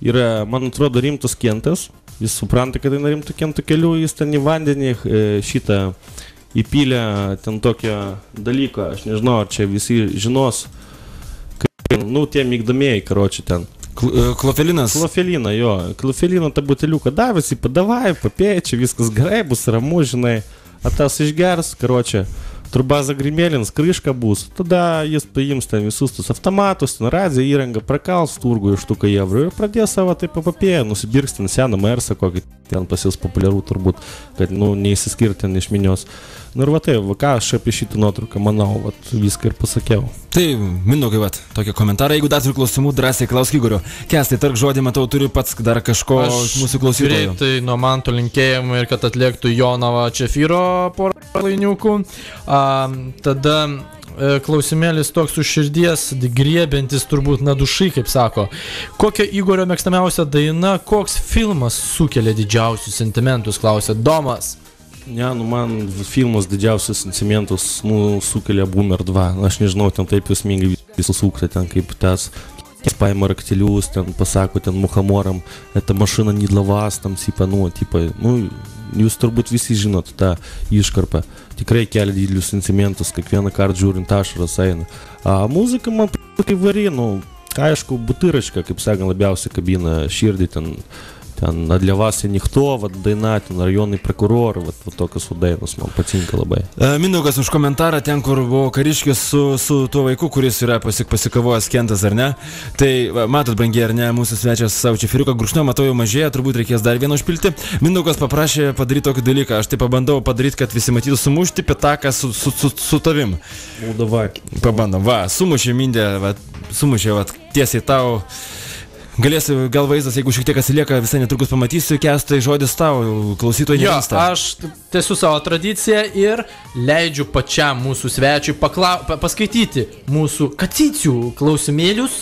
yra, man atrodo, rimtas kentas, jis supranta, kad eina rimtų kentų kelių, jis ten į vandenį šitą įpylė ten tokio dalyko, aš nežinau, ar čia visi žinos, kaip, nu, tie mygdomieji, karoči, ten. Klofelinas. Klofelina, jo. Klofelina tą buteliuką davėsi, padavai, papėjai, čia viskas gerai, bus ramu, žinai, a tas išgers, karoči, truba zagrimėlins, kryška bus, tada jis paims ten visus tus automatus, ten radiją įrangą, prakals turgų iš tų eurų ir pradės savo taip papapėję, nusibirks ten seną Mersą, kokį ten pas jis populiarų turbūt, kad, nu, neįsiskirti ten iš minios. Nu ir va tai, va ką aš apie šitą nuotrauką manau, va viską ir pasakiau. Tai, Mindaugai, va, tokie komentarai, jeigu dar turi klausimų, drąsiai klausk Igorio. Kestai, tark žodį, matau, turi pats dar kažko mūsų klausytojų. Tai nuo man to linkėjimų ir kad atliektų Jonava Čefyro porą lainiukų. Tada klausimėlis toks už širdies, griebiantis turbūt nadušai, kaip sako. Kokia Igorio mėgstamiausia daina, koks filmas sukelia didžiausius sentimentus, klausė Domas. Ne, nu man filmas didžiausius sentimentus, nu, sukelia Boomer 2. Aš nežinau, ten taip jūsmingai visus ūkta, ten kaip tas paima raktelius, ten pasako ten muhamoram, eta mašina не для вас, там, типа, ну, jūs turbūt visi žinot tą iškarpą. Tikrai kelia didelius sentimentus, kiekvieną kartą žiūrint ašaras eina. Muzika man kaip vari, nu, aišku, butiračka, kaip sakant, labiausiai kabina širdį ten. Ten для вас никто, вот daina, ten rajonai prokuror, вот tokios dainos man patinka labai. Mindaugas už komentarą ten, kur buvo kariškis su tuo vaiku, kuris yra pasikavojęs kentas, ar ne? Tai, va, matot, brangiai, ar ne, mūsų svečias savo čefiriuką gurkšnio, matau jau mažėja, turbūt reikės dar vieną užpilti. Mindaugas paprašė padaryti tokį dalyką, aš tai pabandau padaryti, kad visi matytų sumušti pitaką su tavim. Nu, davai. Pabandom, va, sumušė Mindė, va, sumušė, va, tiesiai tau. Galėsi, gal vaizdas, jeigu šiek tiek atsilieka, visai netrukus pamatysiu, Kestai, žodis tau, klausytojai nerimsta. Jo, aš tęsiu savo tradiciją ir leidžiu pačiam mūsų svečiui paskaityti mūsų kacycių klausimėlius.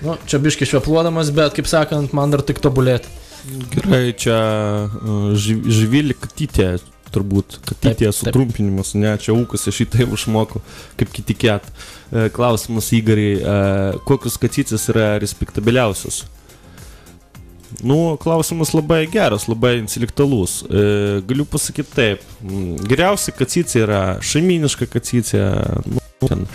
Nu, čia biškai švepluodamas, bet, kaip sakant, man dar tik tobulėti. Gerai, čia Živilė Katytė, turbūt, Katytė sutrumpinimas, ne, čia ūkas, aš šitai užmoku, kaip kitikėt. Klausimas Igoriai, kokius kacycės yra respektabiliausios? Nu, klausimas labai geras, labai intelektualus. Galiu pasakyti taip, geriausia kacycė yra šeiminiška kacycė, nu, ten,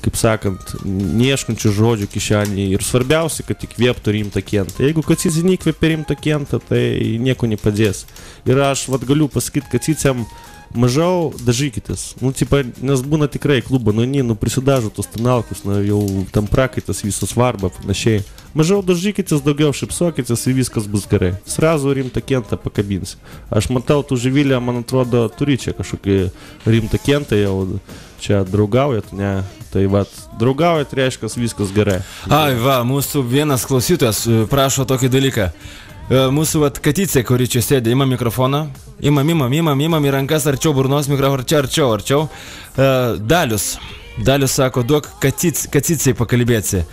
kaip sakant, neieškančių žodžių kišenį ir svarbiausia, kad įkvėptų rimtą kentą. Jeigu kacycė neįkvėpė rimtą kentą, tai nieko nepadės. Ir aš vat galiu pasakyti kacycėm, mažiau dažykitės, nu, tipa, nes būna tikrai klubą, nu, prisidažu tos tonalkus, nu, jau tam prakaitas visas svarba, panašiai. Mažiau dažykitės, daugiau šipsokitės ir viskas bus gerai. Srazu rimtą kentą pakabinsi. Aš matau, tu Živilė, man atrodo, turi čia kažkokį rimtą kentą, jau čia draugaujat, ne? Tai va, draugaujat, reiškia, viskas gerai. Ai, va, mūsų vienas klausytojas prašo tokį dalyką. Mūsų vat katycė, kuri čia sėdė, ima mikrofoną, imam į rankas arčiau burnos mikrofoną, arčiau. Dalius sako, duok katycei pakalbėti.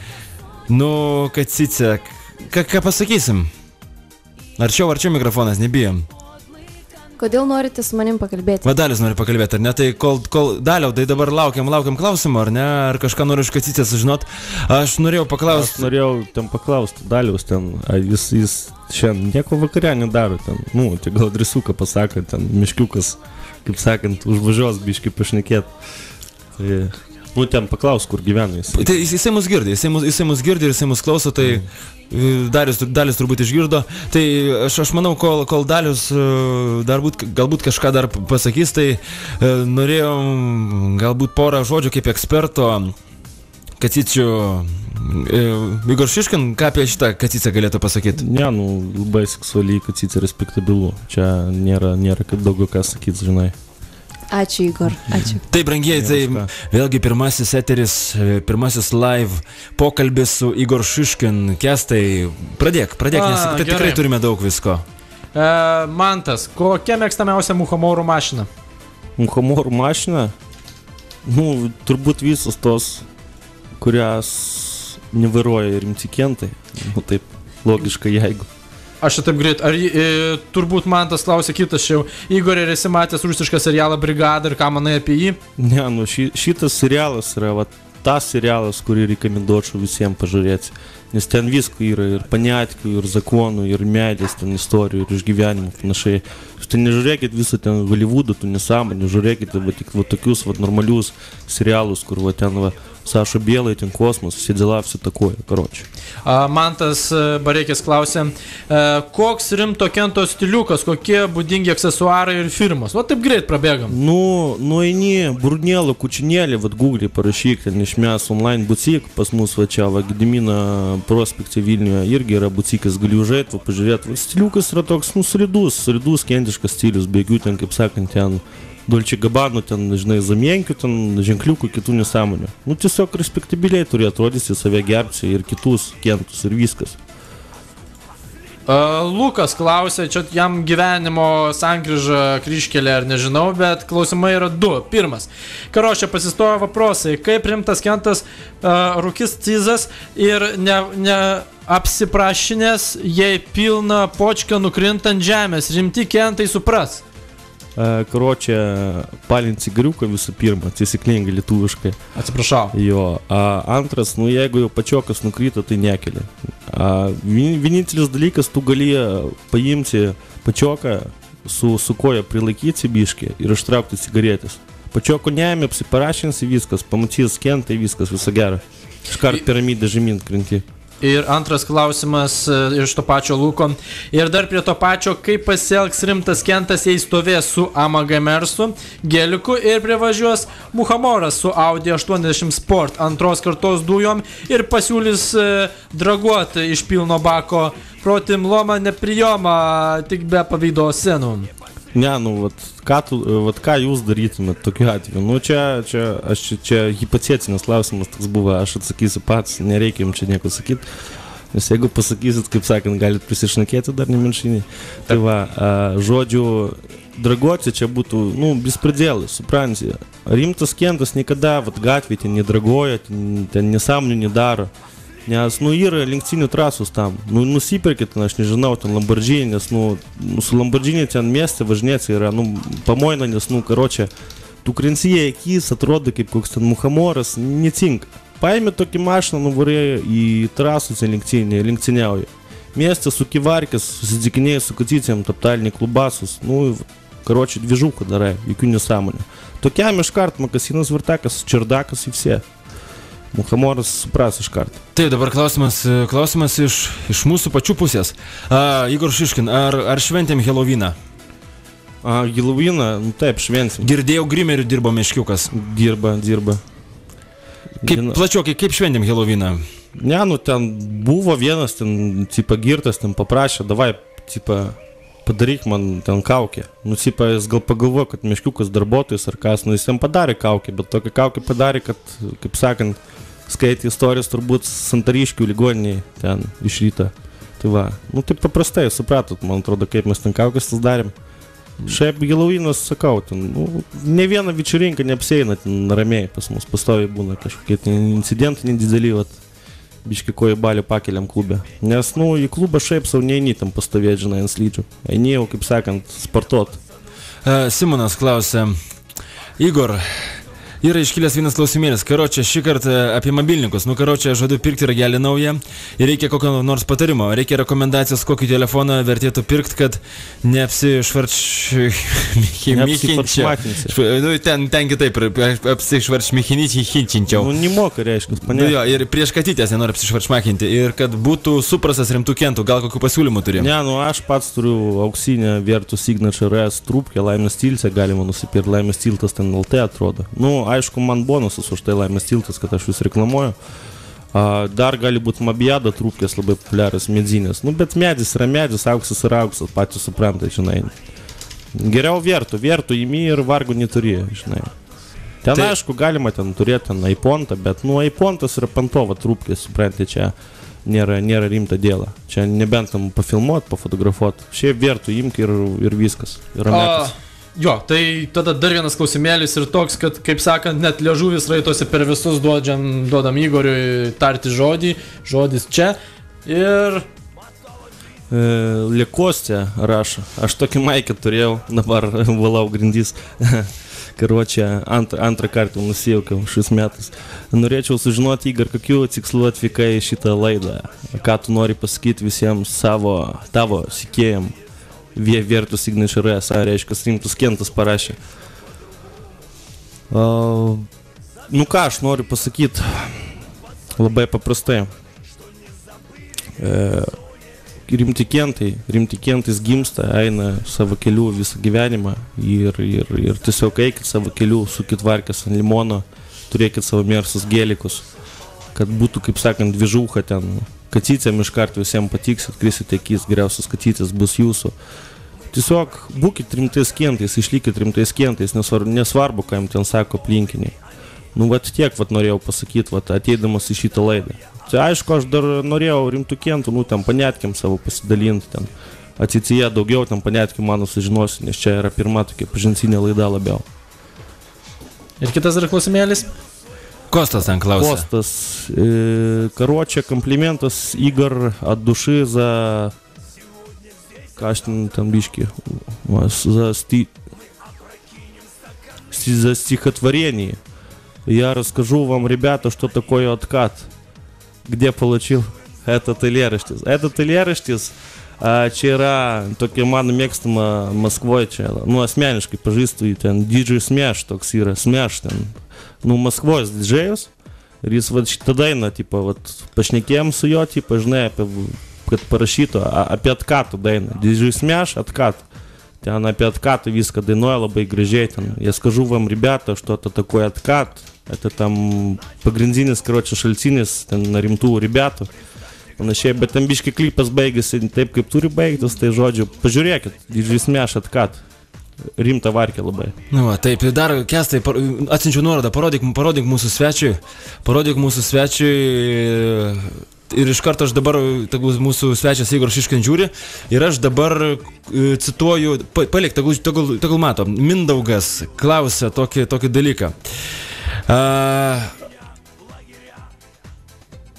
Nu, katycė, ką pasakysim? Arčiau mikrofonas, nebijom. Kodėl norite su manim pakalbėti? Va, Dalius nori pakalbėti, ar ne? Tai kol Daliau, tai dabar laukiam klausimą, ar ne? Ar kažką noriu iš katycės sužinot? Aš norėjau paklausti. Aš norėjau ten paklausti, Daliaus ten, jis šiandien nieko vakarė nedaro ten. Nu, tai gal drisuką pasako, ten miškiukas, kaip sakant, užvažiuos biškai pašnekėt. Tai, Nu, ten paklaus, kur gyvena jis. Tai jisai mus girdi, jisai mus girdi ir jisai mus klauso, tai Dalis turbūt išgirdo. Tai aš manau, kol Dalius galbūt kažką dar pasakys, tai norėjom galbūt porą žodžių kaip eksperto Kacičių. Igor Šiškin, ką apie šitą Kacicę galėtų pasakyti? Ne, nu, labai seksualiai Kacicė respektabilu. Čia nėra kaip daugiau ką sakyti, žinai. Ačiū, Igor, ačiū. Tai, brangieji, tai vėlgi pirmasis eteris, pirmasis live pokalbis su Igor Šiškin. Kestai, pradėk, nes tai tikrai turime daug visko. Mantas, kokia mėgstamiausia Muhamorų mašina? Muhamorų mašina? Nu, turbūt visos tos, kurias nevairuoja rimti kentai. Nu, taip, logiška jeigu. Aš taip greit, turbūt Mantas klausė kitas čia jau. Igor, ar esi matęs rusišką serialą Brigada ir ką manai apie jį? Ne, nu šitas serialas yra tas serialas, kurį rekomenduočiau visiems pažiūrėti. Nes ten visko yra, ir paniatikų, ir zakonų, ir meilės, ten istorijų, ir išgyvenimų, panašiai. Jūs ten nežiūrėkit visą ten Hollywoodą, tų nesąmonių, žiūrėkite tik tokius normalius serialus, kur ten Saša Bielai, ten kosmos, все дела, все такое, короче. Mantas Bareikis klausė, koks rimto Kento stiliukas, kokie būdingi aksesuarai ir firmos? Va taip greit prabėgam. Ну eini, Brunello, Kučinėlį, Google parašyk, ten išmes online butik, pas mus čia, Gedimino prospekte Vilniuje irgi yra butikas, gali užėti, pažiūrėti. Stiliukas yra toks, solidus, kentiškas stilius, be jokių ten, kaip sakant, ten Dolce Gabbana, ten, žinai, zamienkių, ten, ženkliukų, kitų nesąmonių. Nu, tiesiog respektabiliai turi atrodyti save gerbti ir kitus kentus ir viskas. Lukas klausė, čia jam gyvenimo sankryža kryžkelė, ar nežinau, bet klausimai yra du. Pirmas. Karočią pasistojo vaprosai, kaip rimtas kentas rūkis cizas ir neapsiprašinės, jei pilna počka nukrinta ant žemės. Rimti kentai supras. Karočią, palint cigariuką visų pirma, tiesieklingai lietuviškai. Atsiprašau. Jo. Antras, nu jeigu jau pačiokas nukrito, tai nekeli. Vienintelis dalykas, tu gali paimti pačioką, su koja prilaikyti biškį ir ištraukti cigaretės. Pačioko neėmė, apsiparašinsi viskas, pamatys kentai viskas, visą gerą. Iškart piramidę žemyn krinti. Ir antras klausimas iš to pačio Luko. Ir dar prie to pačio, kaip pasielgs rimtas kentas, jei stovės su AMG Mersu, Geliku ir privažiuos Muhamoras su Audi 80 Sport antros kartos dujom ir pasiūlys draguoti iš pilno bako. Protim loma neprijoma, tik be pavydo senų. Ne, nu, ką jūs darytumėt tokiu atveju? Nu, čia hipotetinis klausimas toks buvo, aš atsakysiu pats, nereikia jums čia nieko sakyti. Nes jeigu pasakysit, kaip sakant, galit prisišnekėti dar nemenšiniai. Tai va, žodžiu, draguoti čia būtų, nu, bespredėlis, supranti. Rimtas kentas niekada, gatvėje ten nedragoja, ten nesąmonių nedaro. Nes, nu, yra lenktynių trasos tam. Nu, nusipirkit, aš nežinau, ten Lamborghini, nes, nu, su Lamborghini ten mieste važinėti yra, nu, pamoina, nes, nu, karočią, tu krensi į akis, atrodo kaip koks ten Muhamoras, netinka. Paėmė tokį mašiną, nuvarėjo į trasų ten lenktyniauja. Mieste su kivarkės, susidzikinėjai su kacytėm, taptaliniai klubasus, nu, karočią, dvižuką darai, jokių nesąmonių. Tokiam iškart makasinas vartakas, čerdakas į vsie. Muhamoras supras iš karto. Taip, dabar klausimas iš mūsų pačių pusės. Igor Šiškin, ar šventėm Helovyną? Helovyną, nu taip, šventim. Girdėjau, Grimerių dirbo meškiukas. Dirba. Plačiokai, kaip šventėm Helovyną? Ne, nu ten buvo vienas, ten, girtas, ten paprašė, davai, padaryk man ten kaukę. Nu, jis gal pagalvojo, kad meškiukas darbuotojas ar kas, nu, jis jam padarė kaukę, bet tokią kaukę padarė, kad, kaip sakant, skaitė istorijas turbūt Santariškių ligoniniai ten iš ryto. Tai va, nu, taip paprastai, supratot, man atrodo, kaip mes ten kaukės tas darėm. Šiaip Helovynas, sakau, ten, nu, ne vieną večerinką neapsieina, ten ramiai pas mus pastoviai būna kažkokie incidentai nedideli, biški ko į balį pakeliam klube. Nes, nu, į klubą šiaip savo neini tam pastovėti, žinai, ant slydžių. Eini jau, kaip sakant, sportuot. Simonas klausė, Igor, Yra iškilęs vienas klausimėlis. Karočią, šį kartą apie mobilnikus. Karočią, žadu pirkti ragelį naują ir reikia kokio nors patarimo. Reikia rekomendacijos, kokį telefoną vertėtų pirkti, kad neapsišvarčmichinčiau. Ten kitaip, apsišvarčmichinčiau. Nemoka, reiškia. Ir prieš katytės nenori apsišvarčmakinti. Ir kad būtų suprastas rimtų kentų. Gal kokių pasiūlymų turi? Ne, aš pats turiu auksinę Vertu Signature S trūpkę, Laimės tiltę galima nusipirkti. Laimės tiltas ten LT atrodo. Aišku, man bonusas už tai Laimės tiltas, kad aš vis reklamuoju. Dar gali būti Mabiada trūpkės labai populiarios medzinės. Bet medis yra medis, auksas yra auksas, patys suprantai, žinai. Geriau Vertu įmi ir vargu neturi, žinai. Ten, aišku, galima ten turėti ten iPontą, bet, iPontas yra pantova trūpkės, suprantai, čia nėra rimta dėla. Čia nebent tam pafilmuot, pafotografuot. Šiaip Vertu imk ir viskas. Yra metas. Jo, tai tada dar vienas klausimėlis ir toks, kad, kaip sakant, net liežuvis raitosi per visus duodam Igoriui tarti žodis čia ir... Lekostė rašo, aš tokį maikę turėjau, dabar valau grindys, karočią, antrą kartą nusijaukiau šiais metais. Norėčiau sužinoti, Igor, kokiu tikslu atvykai į šitą laidą, ką tu nori pasakyti visiems tavo sikėjam. Vertu Signature S, reiškia, rimtus kentas parašė. Ką aš noriu pasakyti labai paprastai. Rimti kentais gimsta, eina savo keliu visą gyvenimą ir tiesiog eikit savo keliu, sukit varkės ant limono, turėkit savo mėrsus gėlikus, kad būtų, kaip sakant, dvižūcha ten. Katytėm iškart visiems patiks, atkrisit akis, geriausias katytės bus jūsų. Tiesiog būkit rimtais kentais, išlikit rimtais kentais, nesvarbu, ką jums ten sako aplinkiniai. Tiek norėjau pasakyti, ateidamas į šitą laidą. Tai aišku, aš dar norėjau rimtų kentų, ten panetkim savo pasidalinti, ten ateityje daugiau, ten panetkim mano sužinosi, nes čia yra pirma tokia pažintinė laida labiau. Ir kitas yra klausimėlis? Костас там klausia. Костас, короче, комплиментас, Игорь, от души за... Каштин там бички. За стихотворение. Я расскажу вам, ребята, что такое откат. Где получил этот eilėraštis. Этот eilėraštis čia yra tokia mano mėgstama Maskvoje čia. Asmeniškai pažįstu, ten DJ Smash toks yra, Smash ten. Maskvos didžėjus. Ir jis šitą dainą, pašnekėjom su jo, žinai, kad parašyto apie atkatų dainą. DJ Smash, откат. Ten apie откатą viską dainuoja labai gražiai. Я скажу вам, ребята, что это такое откат. Это там pagrindinis, короче, šaltinis на rimtų ребяту. Panašiai, bet tam biškai klipas baigėsi taip, kaip turi baigtis, tai žodžiu, pažiūrėkit, DJ Smash откат. Rimta varkė labai. Taip, dar Kestai, atsiunčiu nuorodą, parodyk mūsų svečiui ir iš karto aš dabar, mūsų svečias Igor Šiškin žiūri ir aš dabar cituoju, palik, tegul mato, Mindaugas klausia tokį dalyką.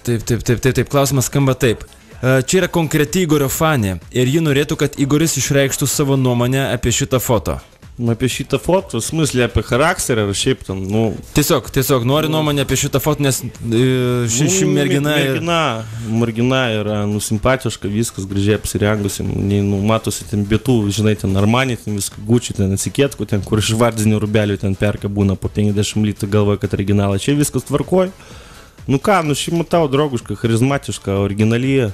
Taip, klausimas skamba taip. Čia yra konkreti Igorio fanė ir ji norėtų, kad Igoris išreikštų savo nuomonę apie šitą foto. Apie šitą foto, в смысле apie charakterį ar šiaip ten, Tiesiog nori nuomonę apie šitą fotą, nes ši mergina yra, simpatiška, viskas gražiai apsirengusi, matosi ten bietų, žinai, ten Armani, ten viską Gucci, ten atsikėtku, ten kur iš vardinių rubelių ten perka būna po 50 litų, galvoja, kad originalą, čia viskas tvarkoj. Šį matau draugišką, charizmatišką, originaliją.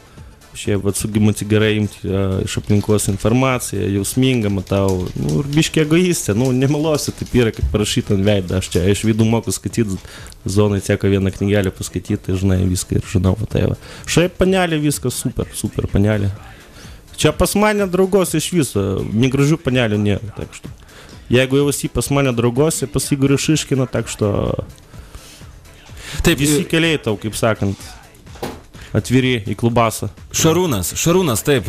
Šiaip sugebantį gerai imti iš aplinkos informaciją, jausmingą matau. Ir biškiai egoistė, nemeluosiu, taip yra, kaip parašyta ant veidą. Aš čia iš vidų moku skaityti, zonai teko vieną knygelę paskaityti, tai žinai viską ir žinau. Šiaip panelė viskas super panelė. Čia pas mane draugos iš viso, negražių panelių nėra. Так что, jeigu jau esi pas mane draugose, pas Igorį Šiškiną, так что... Taip, visi keliai tau, kaip sakant, atviri į klubasą. Šarūnas, taip.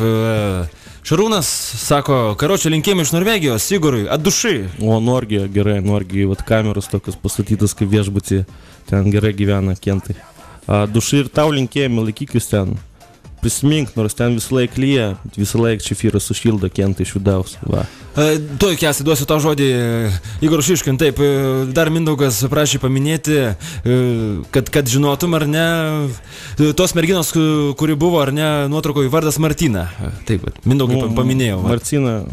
Šarūnas sako, karočią linkėjimą iš Norvegijos, Igorui, от души. Norgija, gerai, Norgija, kameros tokios pastatytas kaip viešbutį, ten gerai gyvena kentai. Duši ir tau linkėjimai, laikykis ten, prisimink, nors ten visą laiką lyja, visą laiką čefyras sušildo Kentą iš vidaus. Va. Tuoj Kęstai duosiu tau žodį Igor Šiškin. Taip, dar Mindaugas prašė paminėti, kad žinotum ar ne, tos merginos, kuri buvo ar ne nuotraukoje vardas Martina. Taip, Mindaugai paminėjau.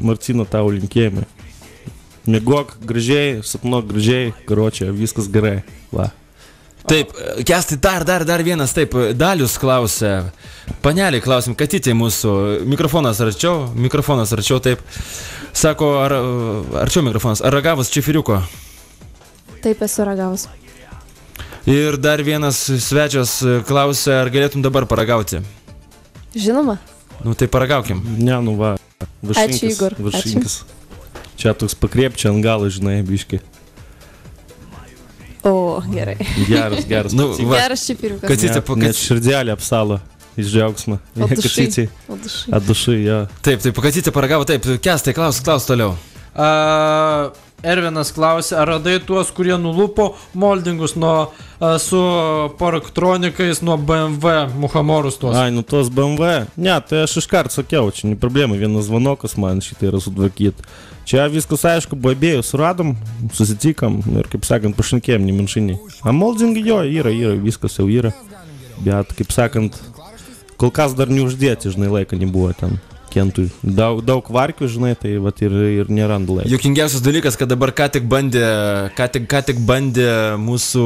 Marcina, tau linkėjimai. Mėgok gražiai, sapnuok gražiai, karočią, viskas gerai. Va. Taip, Kęstai, dar vienas, taip, Dalius klausė, panelį klausim, katytė mūsų, mikrofonas arčiau, taip, sako, arčiau mikrofonas, ar ragavus čefiriuko? Taip, esu ragavus. Ir dar vienas svečias klausė, ar galėtum dabar paragauti? Žinoma. Nu, tai paragaukim. Ne, nu va, Ačiū, Igor. Viršinkis. Čia toks pakriepčia ant galo, žinai, biški. O, gerai. Geras. Nu, Geras čefiriukas. Katytė, Net širdelė apsalo iš džiaugsmo. От dušai, jo. Taip, Katytė paragavo, taip, Kęstai, klaus toliau. Ervinas klausė, ar radai tuos, kurie nulupo moldingus su parktronikais nuo BMW Muhamorus tuos? Ai, nu tos BMW. Ne, tai aš iškart sakiau, čia ne problema, vienas zvanokas man šitai yra sudvarkyt. Čia viskas aišku, buvo abiejų suradom, susitikom ir, kaip sakant, pašnekėjom neminšiniai. A moldingi jo, yra, viskas jau yra. Bet, kaip sakant, kol kas dar neuždėti, žinai, laiką nebuvo ten. Kentui. Daug varkių, žinai, tai vat ir neranda laiko. Juokingiausias dalykas, kad dabar ką tik bandė mūsų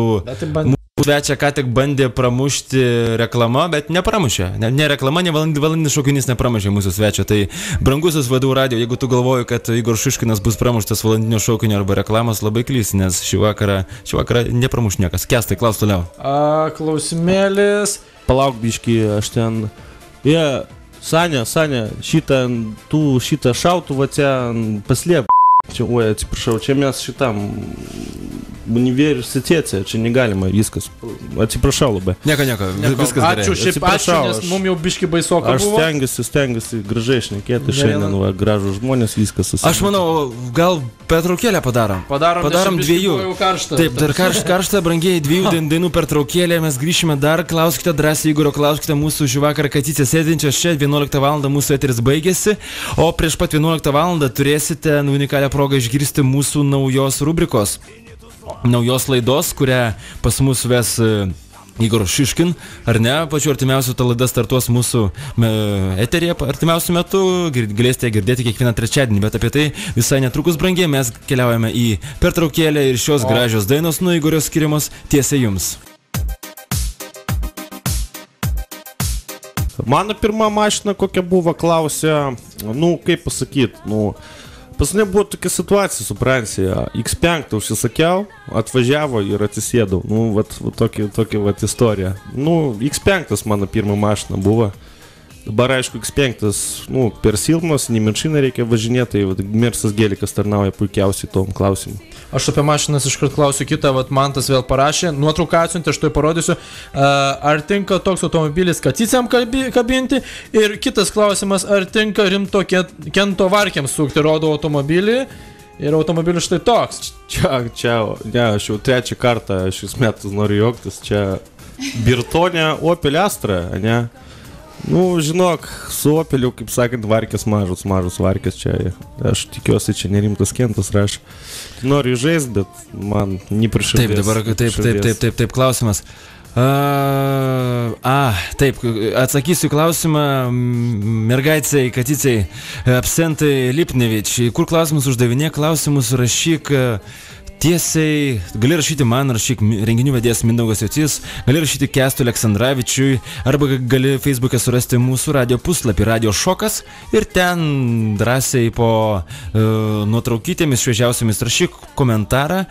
svečia, ką tik bandė pramušti reklama, bet nepramušė. Ne reklama, ne valandinis šaukinys nepramušė mūsų svečio. Tai brangusis VDU radio, jeigu tu galvoji, kad Igor Šiškinas bus pramuštas valandinio šaukinio arba reklamos, labai klysi, nes šį vakarą nepramuš niekas. Kęstai, klaus toliau. Klausimėlis. Palauk biški, aš ten... Саня, šitą šautuvą ten paslėp. Čia, oi, atsiprašau, čia mes šitam universitete, čia negalima viskas. Atsiprašau labai. Nieko, viskas gerai. Ačiū, nes mums jau biški baisoka buvo. Aš stengiuosi gražiai šnekėti šiandien, va, gražų žmonės, viskas susitikti. Aš manau, gal pertraukėlę padarom. Padarom dviejų. Taip, dar karštą, brangiai, 2 dainų pertraukėlę, mes grįšime dar, klauskite drąsiai Igorio, klauskite mūsų šį vakarą Katytės sėdinčios čia, 11 val. Mūsų eteris baigėsi, o prieš pat 11 val. Turėsite unikalią progą išgirsti mūsų naujos rubrikos. Naujos laidos, kurią pas mus ves Igor Šiškin, ar ne, pačiu artimiausiu ta laida startuos mūsų eterėje artimiausiu metu, galėsite girdėti kiekvieną trečiadienį, bet apie tai visai netrukus, brangiai, mes keliaujame į pertraukėlę ir šios gražios dainos nuo Igorio skiriamos tiesiai jums. Mano pirma mašina kokia buvo, klausė, kaip pasakyt, pas mane buvo tokia situacija, supranti, X5 užsisakiau, atvažiavo ir atsisėdau, tokia istorija. X5 mano pirma mašina buvo, dabar aišku X5, per silpnos, nemenšina reikia važinėti, tai Mersas Gelikas tarnauja puikiausiai tom klausimui. Aš apie mašinas iškart klausiu kitą, Mantas vėl parašė, nuotrauką atsiuntė, aš to parodysiu, ar tinka toks automobilis katycėm kabinti, ir kitas klausimas, ar tinka rimto Kento varkiams sukti, rodo automobilį, ir automobilis štai toks. Aš jau trečią kartą šis metus noriu juoktis, čia Birtonė Opel Astra, ne? Žinok, su Opeliu, kaip sakant, varkės mažus varkės čia. Aš tikiuosi, čia nerimtas Kentas rašė. Noriu žaisti, bet man nepriširdės. Taip, dabar taip, klausimas. Taip, atsakysiu klausimą mergaicei, Katycei, Absentai Lipnevič. Kur klausimus uždavinė, klausimus rašyk tiesiai, gali rašyti man, rašyk renginių vedėjas Mindaugas Jocys, gali rašyti Kęstui Aleksandravičiui, arba gali Facebook'e surasti mūsų radio puslapį Radio Šokas ir ten drąsiai po nuotraukytėmis šviežiausiamis rašyk komentarą,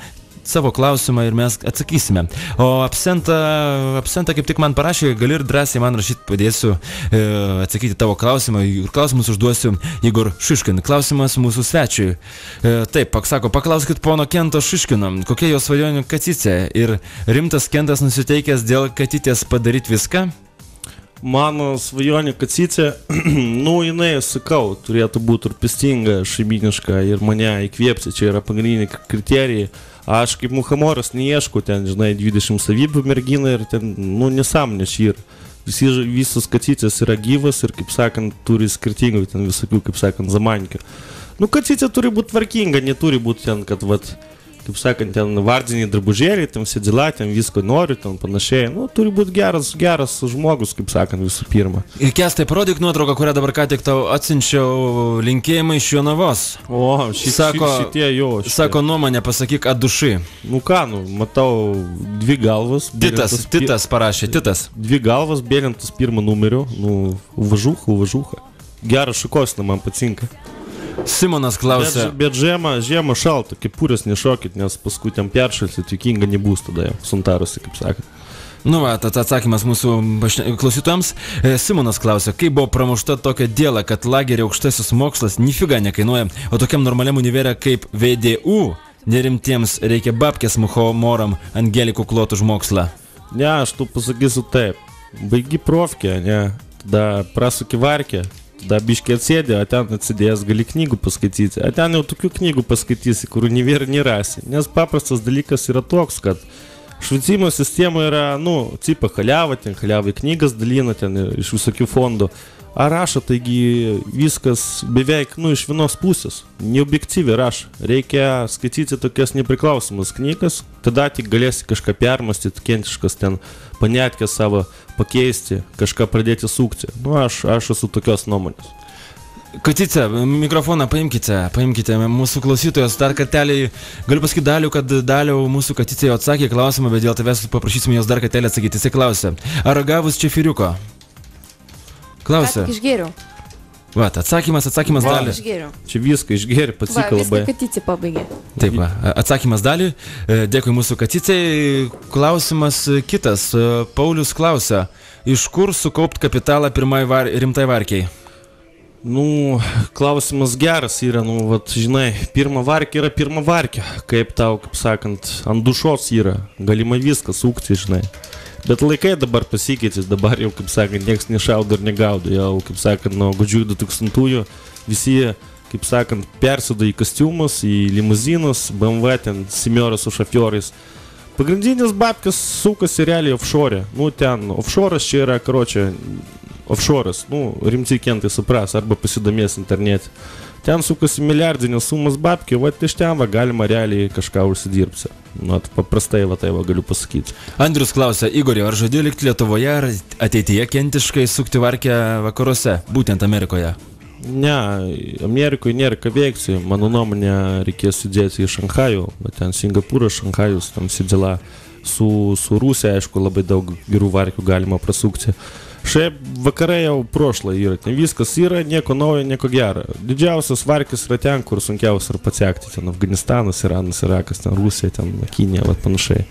savo klausimą ir mes atsakysime. O Absenta kaip tik man parašė, gali ir drąsiai man rašyti, padėsiu atsakyti tavo klausimą ir klausimus užduosiu Igor Šiškin. Klausimas mūsų svečiui. Taip, sako, paklauskit pono Kento Šiškino, kokia jo svajonių Katytė ir rimtas Kentas nusiteikęs dėl Katytės padaryti viską? Mano svajonė Katytė, jinai, sakau, turėtų būti rūpestinga, šeiminiška ir mane įkvėpti, čia yra pagrindiniai kriterijai. Aš kaip Muhamoras neieškau ten, žinai, 20 savybių merginą ir ten, nesąmonė čia yra. visos katytės yra gyvas ir, kaip sakant, turi skirtingų ten visokių, kaip sakant, zamankių. Nu, katytė turi būti tvarkinga, neturi būti ten, kad, vat, kaip sakant, ten vardiniai drabužėliai, ten sėdila, ten visko nori, ten panašiai. Nu, turi būti geras žmogus, kaip sakant, visų pirma. Ir Kestai, parodyk nuotrauką, kurią dabar ką tik tau atsinčiau, linkėjimai iš Jonavos. O, šitie jo. Sako nuomonę, pasakyk atdušai. Nu ką, matau dvi galvas. Titas parašė, Titas. Dvi galvas, bėgantas pirmą numeriu. Nu, uvažucha. Geras šukosina, man patinka. Simonas klausia. Bet žiemą šalta, kepurės nešokit, nes paskui ten peršalsit, juokinga nebus tada jau, suntarusi, kaip sakant. Nu va, atsakymas mūsų klausytojams. Simonas klausia, kaip buvo pramušta tokia dėla, kad lagerio aukštasis mokslas nifiga nekainuoja, o tokiam normaliam univerė kaip VDU nerimtiems reikia babkės muhomoram Angelikų klotų už mokslą. Ne, aš tu pasakysiu taip. Baigi profkę, ne, tada prasuki varkę. Tada biškai atsėdė, o ten atsidėjęs gali knygų paskaityti. O ten jau tokių knygų paskaitysi, kurių nerasi. Nes paprastas dalykas yra toks, kad švietimo sistema yra, cipa haliava, ten haliavai knygas dalina ten iš visokių fondų. A rašo, taigi viskas beveik, iš vienos pusės. Neobjektyviai rašo. Reikia skaityti tokias nepriklausomas knygas, tada tik galėsi kažką permastyti, kentiškas ten panetkės savo pakeisti, kažką pradėti sukti. Aš esu tokios nuomonės. Katyce, mikrofoną paimkite mūsų klausytojos. Dar kartelį, galiu pasakyti Daliu, kad Daliu mūsų Katyce jau atsakė klausimą, bet dėl tavęs paprašysime jos dar kartelį atsakyti. Jisai klausia, ar ragavus čefiriuko? Klausia. Ką tik išgėriau. Va, atsakymas Dali. Čia viską išgėri, patsika labai. Viską Katyce pabaigė. Taip, atsakymas Dali. Dėkui mūsų Katycei. Klausimas kitas. Paulius klausia, iš kur sukaupt kapitalą pirmai rimtai varkiai? Klausimas geras yra, žinai, pirma varkė yra pirma varkė. Kaip tau, kaip sakant, ant dušos yra. Galima viską sukti, žinai. Bet laikai dabar pasikeitė, dabar jau, kaip sakant, nieks nešaudo ir negaudo. Jau, kaip sakant, nuo gudžiųjų 2000-ųjų visi, kaip sakant, persėdo į kostiumus, į limuzinus, BMW, ten semioras su šofiorais. Pagrindinis babkės sukasi realiai offshore. Ten offshore'as čia yra, offshore'as, rimti kentai supras, arba pasidomės internete. Ten sukasi milijardinės sumas babkių, iš ten galima realiai kažką užsidirbti. Paprastai galiu pasakyti. Andrius klausia, Igorė, ar žadėjo likti Lietuvoje, ar ateityje kentiškai sukti varkę vakaruose, būtent Amerikoje? Ne, Amerikoje nėra ką veikti. Mano nuomonė, reikės sudėti į Šanchajų, ten Singapūras, Šanchajus, tam sėdėla. Su Rusija, aišku, labai daug gerų varkių galima prasukti. Šiaip vakarai jau prošla yra, viskas yra, nieko naujo, nieko gero. Didžiausias varkis yra ten, kur sunkiausia yra patekti, ten Afganistanas, Iranas, Irakas, ten Rusija, ten Kinija, panašiai.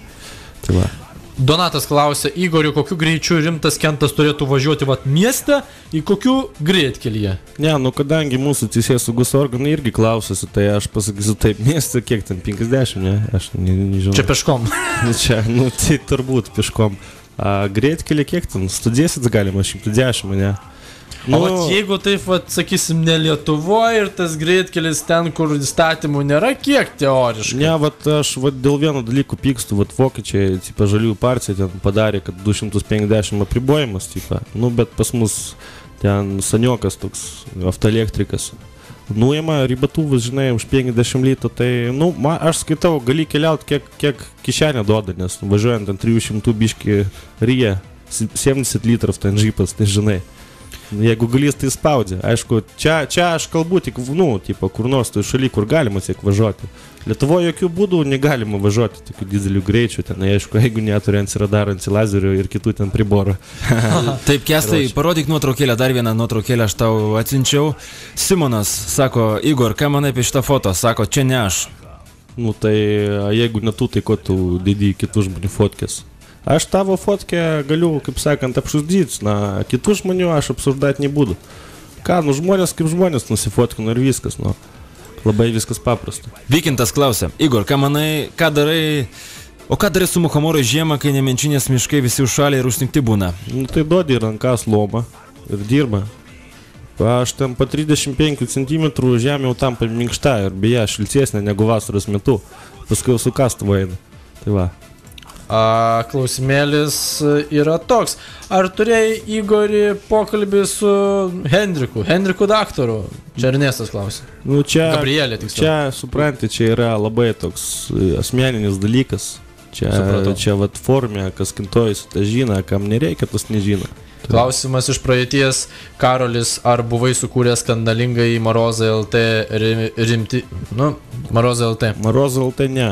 Tai va. Donatas klausia, Igoriu, kokiu greičiu rimtas kentas turėtų važiuoti mieste, į kokiu greitkelyje? Ne, kadangi mūsų teisėsaugos organai irgi klausėsi, tai aš pasakysiu taip, mieste kiek ten, 50, ne? Aš nežinau. Čia peškom. Čia, tai turbūt peškom. Greitkelį kiek ten, 110 galima, 110, ne? Jeigu taip, sakysim, ne Lietuvoje ir tas greitkelis ten, kur įstatymų nėra, kiek teoriškai? Ne, aš dėl vieno dalykų pykstu, vokiečiai, žaliųjų partija ten padarė, kad 250 apribojimas, bet pas mus ten saniokas toks, autoelektrikas. Nuima ribatuvus, žinai, už 50 litų, tai, aš skaitau, gali keliauti, kiek kišenė duoda, nes važiuojant ant 300 biški ryja, 70 litrų ten žypas, tai žinai. Jeigu galės, tai spaudžia. Aišku, čia aš kalbu tik, kur nors toj šaly, kur galima tiek važiuoti. Lietuvoje jokių būdų negalima važiuoti tokių didelių greičių, ten, aišku, jeigu neturi antiradaro, antilazerių ir kitų ten priborų. Taip, Kestai, parodyk nuotraukėlę, dar vieną nuotraukėlę aš tau atsinčiau. Simonas sako, Igor, ką manai apie šitą foto? Sako, čia ne aš. Tai jeigu ne tu, tai ko tu dėdi kitų žmonių fotkės? Aš tavo fotkę galiu, kaip sakant, apšusdyti, kitų žmonių aš apsuždati nebūdu. Ką, žmonės kaip žmonės nusifotkino ir viskas, labai viskas paprasta. Vykintas klausia, Igor, ką manai, ką darai su muhomoru žiemą, kai nemenčinės miškai visi užšalę ir užsnikti būna? Tai duodi rankas lomą ir dirba. Aš ten po 35 cm žemė jau tampa minkšta ir beje šiltesnė negu vasaros metu. Paskui su kastuvu eina. Tai va. Klausimėlis yra toks. Ar turėjai, Igori, pokalbį su Henriku daktaru? Čia Ernestas klausė. Nu, čia, Gabrielė, tiksliau. Čia, supranti, čia yra labai toks asmeninis dalykas. Čia vat formė, kas kintojasi, tai žino, kam nereikia, tas nežino. Klausimas iš praeities. Karolis, ar buvai sukūręs skandalingai Marozai LT rimti... Marozai LT. Marozai LT ne.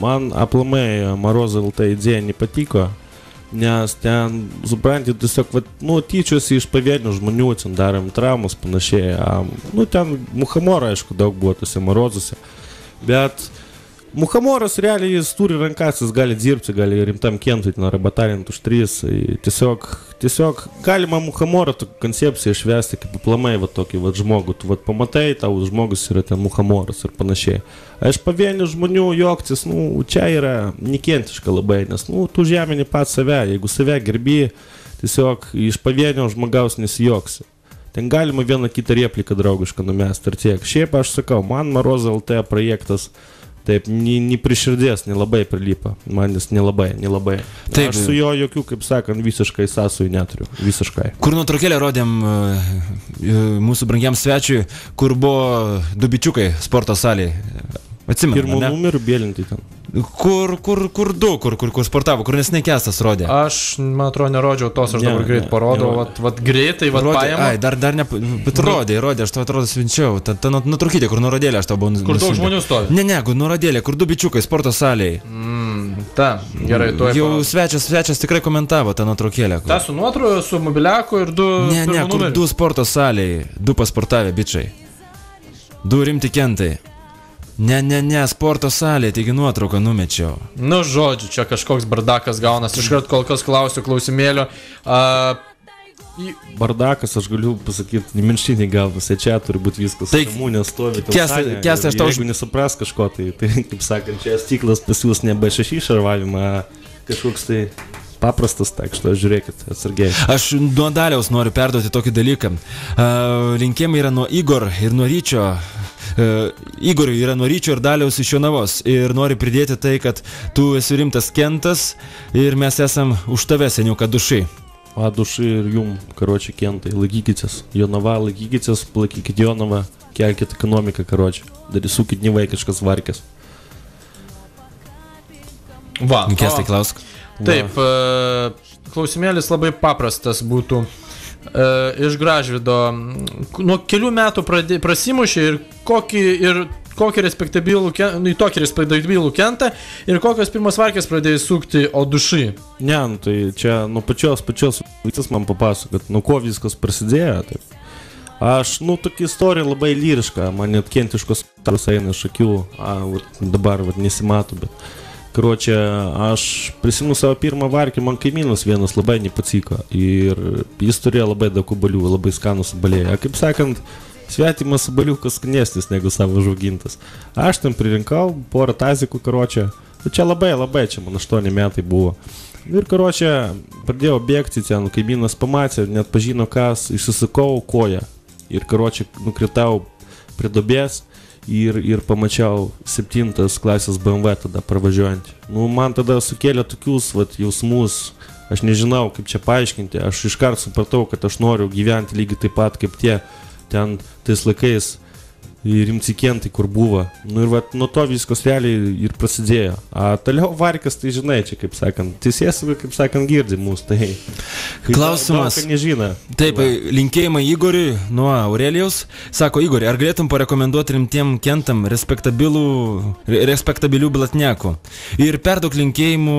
Man aplamai Marozai LT idėja nepatiko, nes ten, supranti, tiesiog, tyčiosi iš pavienių žmonių, ten darėm traumas panašiai. Ten muhamoro, aišku, daug buvo tuose Marozuose. Bet muhamoras realiai jis turi rankas, jis gali dirbti, gali rimtam kentui, arba talent už 3. Tiesiog galima muhamoro koncepciją išvesti kaip aplamai tokį žmogų. Tu pamatai, tau žmogus yra ten muhamoras ir panašiai. Aš pavienių žmonių juoktis, čia yra nekentiška labai, nes tu žemini pats save. Jeigu save gerbi, tiesiog iš pavienio žmogaus nesijoksi. Ten galima vieną kitą repliką draugišką numesti ir tiek. Šiaip aš sakau, man Marozai LT projektas taip, nei priširdės, nelabai prilypa. Man jis nelabai. Taip, aš su jo jokių, kaip sakant, visiškai sąsųjų neturiu. Visiškai. Kur nuotraukėlę rodėm mūsų brangiam svečiui, kur buvo 2 bičiukai sporto salėje. Atsimenu, pirmų numerių bėlinti ten. Kur sportavo, kur nesnei Kestas rodė. Aš, man atrodo, nerodžiau tos, aš dabar greit parodau, greitai, paėmau. Ai, dar ne, bet rodė, aš tau atrodo svinčiau. Ta nuotraukytė, kur nurodėlė aš tau buvau nusintęs. Kur daug žmonių stovi? Ne, kur nurodėlė, kur 2 bičiukai sporto salėje. Gerai, tuoj. Jau svečias tikrai komentavo tą nuotraukėlę. Ta su nuotrauku, su mobiliaku ir 2 Ne, kur 2 sporto salėje, 2 pasportavę bičiai. 2 rimti kentai. Ne, sporto salėje, taigi nuotrauką numečiau. Žodžiu, čia kažkoks bardakas gaunas. Iškart kol kas klausiu klausimėlio. Bardakas, aš galiu pasakyti, neminštinį gaunasi, čia turi būti viskas. Tai žmonės stovi. Kestai, aš tau... Jeigu nesupras kažko, tai kaip sakant, čia stiklas pas jūs ne B6 šarvavimą, kažkoks tai paprastas, tak što žiūrėkit, atsargiai. Aš nuo Daliaus noriu perduoti tokį dalyką. Linkėjimai yra nuo Igor ir nuo Ryčio. Igoriui yra nuo Ryčio ir Daliaus iš Jonavos. Ir nori pridėti tai, kad tu esi rimtas kentas ir mes esam už tave, seniuka, dušai. Dušai ir jum, karočiui, kentai, laikykitės. Jonava, laikykitės, palaikykit Jonavą, kelkit ekonomiką, karočiui. Darysukit nevaikiškas varkės. Kestai, klausk. Taip, klausimėlis labai paprastas būtų. Iš Gražvydo, nuo kelių metų prasimušė ir kokį respektabilų kentą ir kokios pirmas varkės pradėjai sukti, o dušai? Ne, tai čia nuo pačios vaikas man papasakot, nuo ko viskas prasidėjo. Taip. Aš, tokia istorija labai lyriška, man net kentiškos taros eina iš akių, dabar nesimato, bet... Karočią, aš prisimenu savo pirmą varkį, man kaimynas vienas labai nepatiko ir jis turėjo labai daug obalių, labai skanus obaliai. Kaip sakant, svetimas obaliukas skanesnis negu savo užaugintas. Aš ten pririnkau porą tazikų, karočią. Čia labai, čia man 8 metai buvo. Ir karočią, pradėjau bėgti ten, kaimynas pamatė, net pažino kas, išsisukau koją. Ir karočią, nukritau prie duobės. Ir pamačiau 7 klasės BMW tada pravažiuojant. Man tada sukėlė tokius jausmus, aš nežinau kaip čia paaiškinti, aš iškart supratau, kad aš noriu gyventi lygiai taip pat kaip tie ten tais laikais rimti kentai, kur buvo. Ir nuo to viskas realiai ir prasidėjo. Toliau varkas, tai žinai, čia kaip sakant, teisėsauga, kaip sakant, girdi mūsų, tai... Klausimas. Taip, linkėjimai Igoriui nuo Aurelijaus. Sako, Igori, ar galėtum parekomenduoti rimtiem kentam respektabilių blatniakų? Ir perduok linkėjimų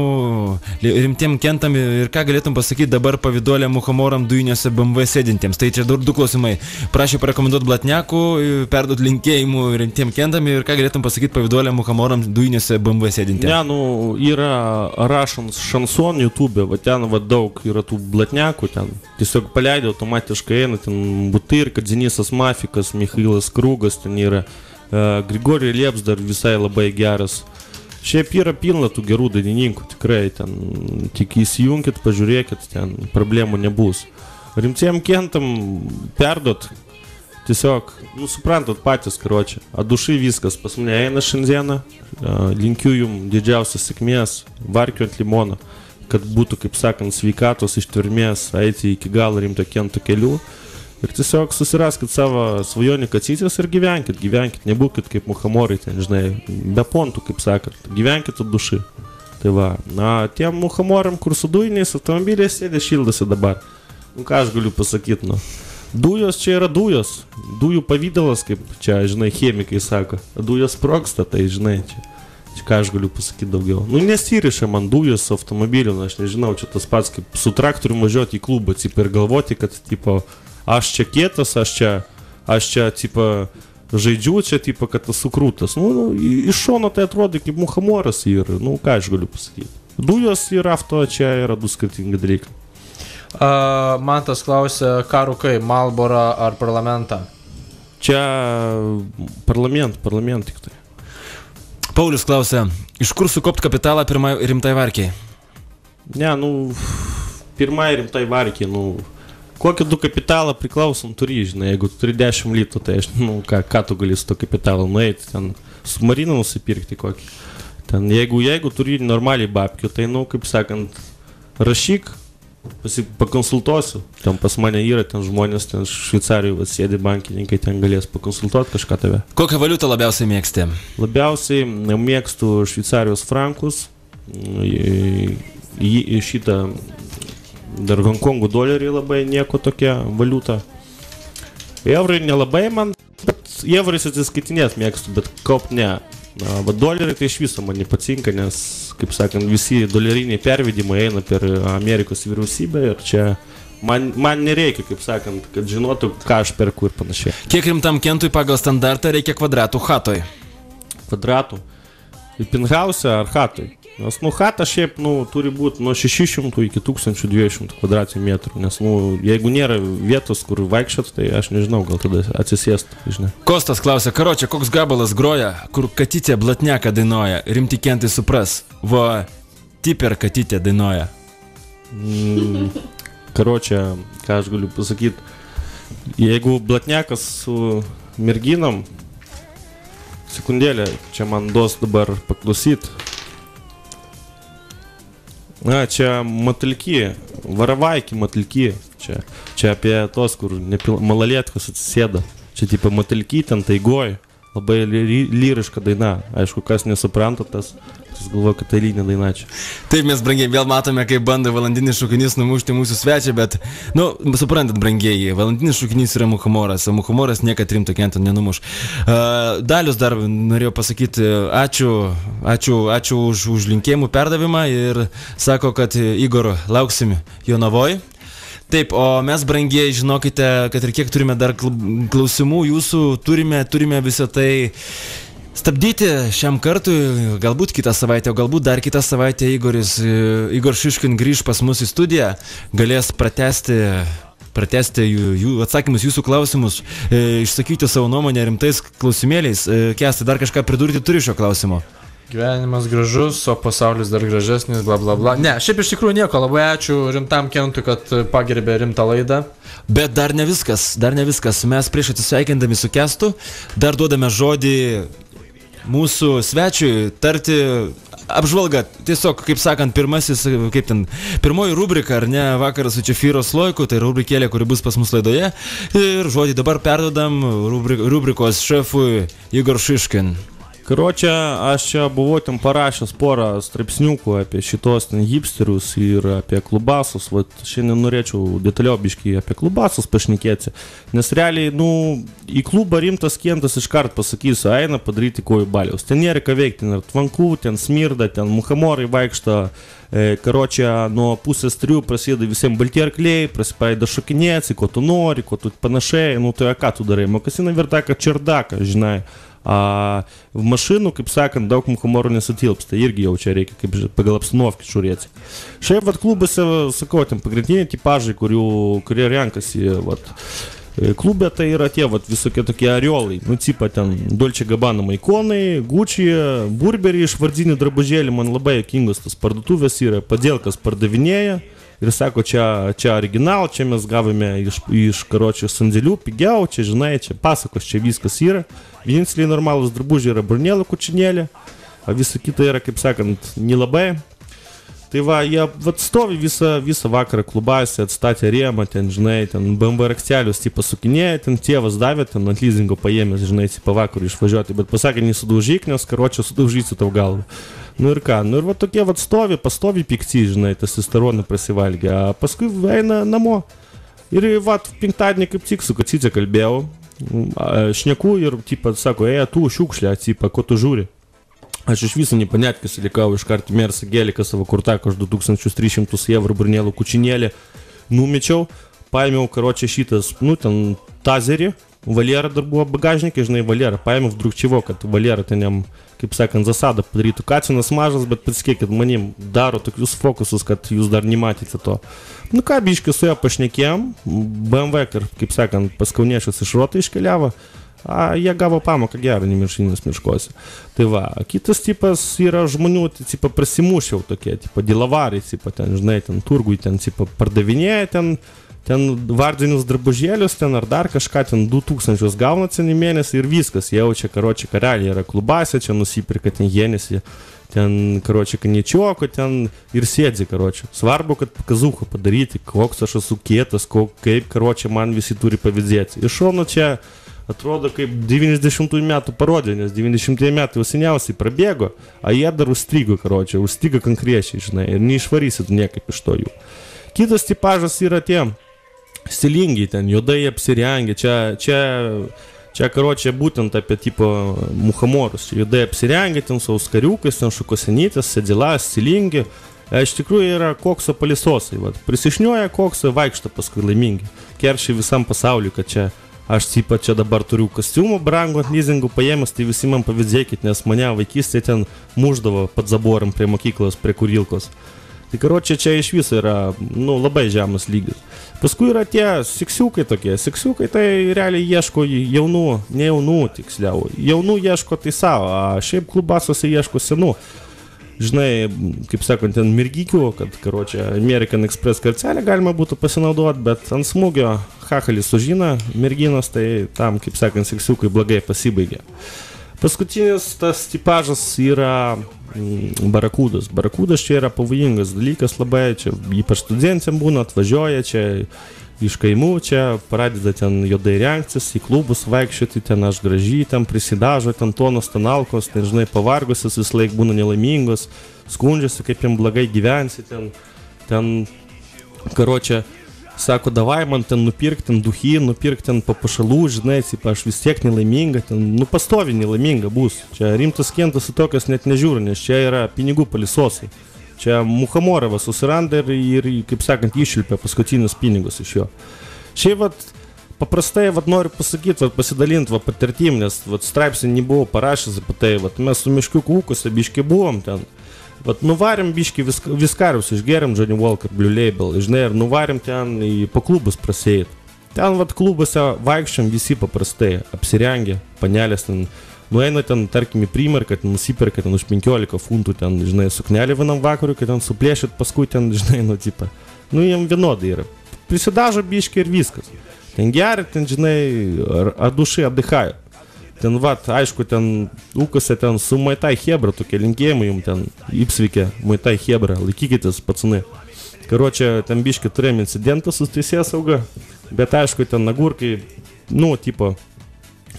rimtiem kentam ir ką galėtum pasakyti dabar pavidolę muhamoram dujiniuose BMW sėdintiems? Tai čia 2 klausimai. Prašė parekomenduoti blatniakų, perduoti linkėjimų rimtiem kentam ir ką galėtum pasakyti pavidolę muhamorams dujiniuose BMW sėdintiems? Ne, yra rašant šanson YouTube, ten daug yra tų blatniakų, ten tiesiog paleidė automatiškai eina, ten Butyrka, Denisas Mafikas, Michailas Krugas, ten yra Grigorijus Liepsdar visai labai geras. Šiaip yra pilna tų gerų dainininkų, tikrai, ten tik įsijunkit, pažiūrėkit, ten problemų nebus. Rimtiem kentam perduot tiesiog, nu, suprantat patys, karočią, dušai viskas, pas mane eina šiandieną, linkiu jums didžiausios sėkmės, varkiu ant limono, kad būtų, kaip sakant, sveikatos ištvermės, eiti iki galo rimto kento kelių ir tiesiog susiraskit savo svajonių kacytės ir gyvenkit, nebūkit kaip muhamorai, ten, žinai, be pontų, kaip sakant, gyvenkit dušai. Tai va, na, tiem muhamoram, kur su dujiniais automobiliais sėdė šildasi dabar, nu, ką aš galiu pasakyti, nu. Dujos čia yra dujos, dujų pavydalas, kaip čia, žinai, chemikai sako, dujos sprogsta, tai, žinai, čia ką aš galiu pasakyti daugiau. Nu, nesiriša man dujos su automobiliu, nu, aš nežinau, čia tas pats, kaip su traktoriu važiuoti į klubą, ir galvoti, kad, tipo, aš čia kietas, aš čia, tipo, žaidžiu, čia, tipo, kad tas sukrūtas. Nu, iš šono tai atrodo kaip muhamoras ir, nu, ką aš galiu pasakyti. Dujos ir auto čia yra du skirtingi dalykai. Mantas klausia, ką rūkai, Marlboro ar parlamentą? Čia parlament tik tai. Paulius klausia, iš kur sukopt kapitalą pirmai rimtai varkiai? Ne, nu, pirmai rimtai varkiai, nu, kokį du kapitalą priklausom turi, žinai, jeigu turi 10 litų, tai aš, nu, ką tu gali su to kapitalu nueiti, ten submariną nusipirkti kokį. Ten, jeigu turi normaliai babkių, tai, nu, kaip sakant, rašyk, pakonsultuosiu, ten pas mane yra, ten žmonės, ten Šveicarijoje sėdi bankininkai, ten galės pakonsultuoti kažką tave. Kokią valiutą labiausiai mėgsti? Labiausiai mėgstu Šveicarijos frankus, šitą dar Honkongų dolerį labai nieko tokia valiuta. Eurai nelabai man, bet eurais atsiskaitinės mėgstu, bet kaupt ne. Va doleriai tai iš viso man nepatinka, nes, kaip sakant, visi doleriniai pervedimai eina per Amerikos vyriausybę ir čia man nereikia, kaip sakant, kad žinotų, ką aš perku ir panašiai. Kiek rimtam kentui pagal standartą reikia kvadratų hatoj? Kvadratų? Penthouse ar hatoj? Nes, nu, hata šiaip, nu, turi būti nuo 600 iki 1200 kvadratinių metrų, nes, nu, jeigu nėra vietos, kur vaikščiot, tai aš nežinau, gal tada atsisėst, žinai. Kostas klausia, karočią, koks gabalas groja, kur katytė blatniaką dainuoja, rimti kentai supras, va, tiper katytė dainuoja. Karočią, ką aš galiu pasakyti, jeigu blatniakas su merginom, sekundėlę, čia man duos dabar paklausyt. Na, čia matalki, varavaiki matalki, čia apie tos, kur malalietkos atsisėda, čia tipo matalki ten taigoj, labai lyriška daina, aišku, kas nesupranta, tas galvoja, kad tai lyrinė daina čia. Taip, mes, brangiai, vėl matome, kaip bando valandinis šūkinys numušti mūsų svečią, bet, nu, suprantat, brangieji, valandinis šūkinys yra muhamoras, o muhamoras niekad rimto kento nenumuš. Dalius dar norėjau pasakyti ačiū už linkėjimų perdavimą ir sako, kad Igor lauksim Jonavoj. Taip, o mes, brangieji, žinokite, kad ir kiek turime dar klausimų jūsų, turime visą tai stabdyti šiam kartui, galbūt kitą savaitę, o galbūt dar kitą savaitę Igor Šiškin grįž pas mus į studiją, galės pratęsti atsakymus jūsų klausimus, išsakyti savo nuomonę rimtais klausimėliais. Kęstai, dar kažką pridurti turi šio klausimo? Gyvenimas gražus, o pasaulis dar gražesnis, bla bla bla. Ne, šiaip iš tikrųjų nieko, labai ačiū rimtam kentui, kad pagerbė rimtą laidą. Bet dar ne viskas. Mes prieš atsisveikindami su Kęstu dar duodame žodį mūsų svečiui tarti apžvalgą. Tiesiog, kaip sakant, pirmoji rubrika, ar ne, vakaras su Čefyro Sloiku, tai rubrikėlė, kuri bus pas mus laidoje. Ir žodį dabar perdodam rubrikos šefui Igor Šiškin. Karočią, aš čia buvau ten parašęs porą straipsniukų apie šitos ten hipsterius ir apie klubasus. Vat šiandien norėčiau detaliau biškai apie klubasus pašnekėti. Nes realiai, nu, į klubą rimtas kentas iškart pasakysiu, eina padaryti kojų baliaus. Ten nėra ką veikti, ten ir tvankų, ten smirda, ten muhamorai vaikšto. Karočią, nuo 2:30 prasideda visiems balti arkliai, prasideda šokinėti, ko tu nori, ko tu panašiai, nu tai ką tu darai, makasina vertaka čerdaka, žinai. В машину, kaip sakant, daug muhamorų nesutilpsta, irgi jau čia reikia kaip pagal apsinuovkį žiūrėti. Šiaip vat klubose, sakau, ten pagrindiniai tipažai, kurie renkasi, vat, klube tai yra tie, vat, visokie tokie ariolai, nu, cipa ten Dolce Gabbana maikonai, Gucci, Burberry iš vardinių drabužėlį, man labai jokingas tas parduotuvės yra, padėlkas pardavinėja, Ir sako, čia original, čia mes gavome iš karočių sandėlių, pigiau, čia žinai, čia pasakos, čia viskas yra. Vieninteliai normalūs drabužiai yra burnėlų kučinėlė, o visa kita yra, kaip sakant, nelabai. Tai va, jie stovi visą vakarą klubase, atstatė rėmą, ten, žinai, ten BMW raktelius, tipo, sukinėja, ten tėvas davė, ten ant leasingo paėmės, žinai, tipo, vakarą išvažiuoti, bet pasakė, nesudaužyk, nes, karočią, sudaužysiu tau galvą. Nu ir ką, nu ir va tokie va pastovi pikti, žinai, tas testosteroną prasivalgė, a paskui eina namo. Ir va, penktadienį kaip tik su Kacytė kalbėjau, šneku ir, tipo, sako, tu šiukšlė, tipo, ko tu žiūri? Aš iš viso nepanetkis likau iš karto Mersa Geliką savo kurtaką, aš 2300 eurų burnėlų kučinėlį numečiau, paėmiau, karočią, šitas, nu, ten tazerį, Valera dar buvo bagažnikė, žinai, Valera, paėmiau vdrukčiavo, kad Valera ten jam, kaip sakant, zasadą padarytų. Kacinas mažas, bet patikėkit, manim daro tokius fokusus, kad jūs dar nematėte to. Nu ką, biškai su jo pašnekėjom, BMW, kaip sakant, pas kauniečius iš Roto iškeliavo, a jie gavo pamoką gerą nemiršinės miškose. Tai va, kitas tipas yra žmonių, tai tipo prasimušiau tokie, tipo dilavariai, tipo ten, žinai, ten turgui, ten, tipo pardavinėja, ten vardinius drabužėlius, ten ar dar kažką, ten 2000 gauna ceni mėnesį ir viskas, jaučia, karočią, karaliai yra klubase, čia nusipirka ten jėnesį, ten, karočią, kaničioko, ten ir sėdzi, karočią. Svarbu, kad kazuką padaryti, koks aš esu kietas, kaip, karočią, man visi turi pavyzdėti. Iš šono čia atrodo kaip 90 metų parodė, nes 90 metų jau seniausiai prabėgo, a jie dar užstrigo, karočią, užstrigo konkrečiai, žinai, ir neišvarysit niekaip iš to jų. Kitas tipažas yra tie stilingi, ten juodai apsirengę, čia karočią, būtent apie tipo muhamorus, čia juodai apsirengę, ten su auskariukais, ten šukosenytės, sėdėlas, stilingi, iš tikrųjų yra kokso palisosai, vat, prisišnioja kokso, vaikšto paskui laimingi, keršiai visam pasauliu, kad čia aš čia dabar turiu kostiumų brangų ant leasingų paėmęs, tai visi man pavyzdėkit, nes mane vaikystėje ten muždavo pat zaboram prie mokyklos, prie kurilkos. Tai karočią, čia iš viso yra, nu, labai žemas lygis. Paskui yra tie seksiukai tokie. Seksiukai tai realiai ieško jaunų, ne jaunų tiksliau. Jaunų ieško tai savo, a šiaip klubasuose ieško senų. Žinai, kaip sakant, ten mirgykių, kad, karočią, American Express karcelę galima būtų pasinaudoti, bet ant smūgio hachalis sužina merginos, tai tam, kaip sakant, seksiukai blogai pasibaigė. Paskutinis tas tipažas yra barakūdas. Barakūdas čia yra pavojingas dalykas labai, čia ypač studentėm būna, atvažiuoja čia iš kaimų, čia pradeda ten juodai rengtis, į klubus vaikščioti, ten aš gražiai, ten prisidažo, ten tonos, ten alkos, ten, žinai, pavargusios, vis laik būna nelaimingos, skundžiasi, kaip jam blogai gyvensi, ten karočią, sako, davai man ten nupirk, ten duhy, nupirk ten papušalų, žinai, aš vis tiek nelaiminga, ten, nu, pastovi nelaiminga bus. Čia rimtas klientas į tokias net nežiūri, nes čia yra pinigų palisosai. Čia Muhamorovas susiranda ir, kaip sakant, išilpia paskutinius pinigus iš jo. Šiaip, vat, paprastai, vat, noriu pasakyti, vat, pasidalinti, vat, patirtim, nes, vat, straipsnį nebuvau parašęs apie tai, vat, mes su Miškiuku ūkose biški buvom ten. Vat nuvarėm biški viskarius, išgeriam Johnny Walker Blue Label, žinai, ir nuvarėm ten po klubus prasėjit. Ten, vat, klubuose vaikščiam visi paprastai, apsirengę, panelės ten, nueina ten, tarkim, į primarką, ten nusipirka ten už 15 funtų, ten, žinai, suknelį vienam vakarui, kad ten suplėšit, paskui ten, žinai, nu, tipa, nu, jiem vienodai yra. Prisidažo biški ir viskas. Ten geria, ten, žinai, ar dušai atdyhaja. Ten, vat, aišku, ten ūkose ten su Maitai Hebra, tokie linkėjimai jums ten, įpsveikė Maitai Hebra, laikykitės, pacanai. Karočią, ten biški turėjom incidentą su teisėsauga, bet aišku, ten agurkai, nu, tipo,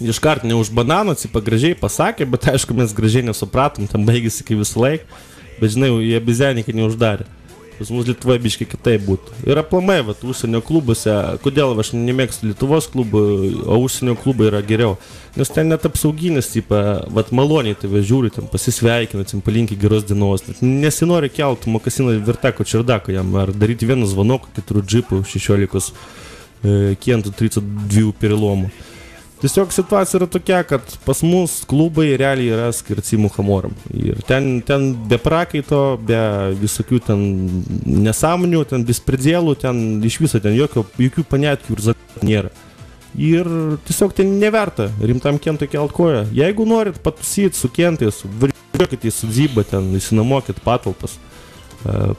iškart ne už banano, tipo, gražiai pasakė, bet aišku, mes gražiai nesupratom, ten baigėsi kaip visą laiką, bet, žinai, jie bizenikai neuždarė. Pas mus Lietuvoje biškai kitaip būtų. Ir aplamai, vat, užsienio klubuose, kodėl aš nemėgstu Lietuvos klubų, o užsienio klubai yra geriau. Nes ten net apsauginis, tipa, vat, maloniai tave žiūri, ten pasisveikina, ten palinki geros dienos. Nesinori keltų mokasiną Virtako Čerdako jam, ar daryti vieną zvonokų, 4 džipų, 16 kientų 32 perilomų. Tiesiog situacija yra tokia, kad pas mus klubai realiai yra skirti muhamoram. Ir ten be prakaito, be visokių ten nesąmonių, ten bespridėlų, ten iš viso ten jokių panetkių ir zakų nėra. Ir tiesiog ten neverta rimtam kentui kelt koją. Jeigu norit patusyti su kentais, važiuokit į sudybą, ten įsinamokit patalpas.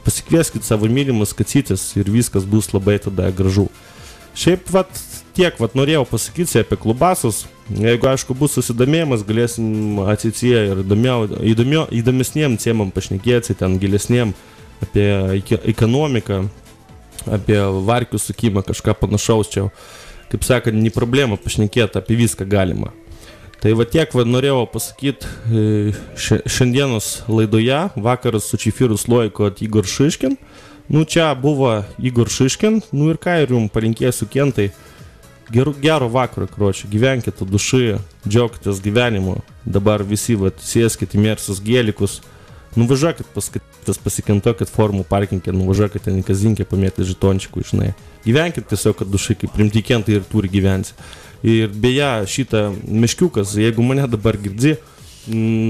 pasikvieskit savo mylimus kacytis ir viskas bus labai tada gražu. Šiaip, tiek, norėjau pasakyti apie klubasus. Jeigu, aišku, bus susidomėjimas, galėsim ateityje ir įdomesniem temam pašnekėti, ten gilesniem apie ekonomiką, apie varkių sukimą, kažką panašaus čia. Kaip sakant, ne problema pašnekėti, apie viską galima. Tai tiek norėjau pasakyti šiandienos laidoje, vakaras su Čefiru Sloiko Igor Šiškin. Čia buvo Igor Šiškin, ir ką ir jums palinkėsiu, Kentai, gero vakaro, gyvenkite dušai, džiaukitės gyvenimu, dabar visi sėskite į mersus gėlikus, nuvažiuokit pasikentokit formų parkingę, nuvažiuokit į Kazinkę, pamėti žetončikų, gyvenkit tiesiog, kad dušai kaip rimti Kentai ir turi gyventi. Ir beje, šitą meškiukas, jeigu mane dabar girdi,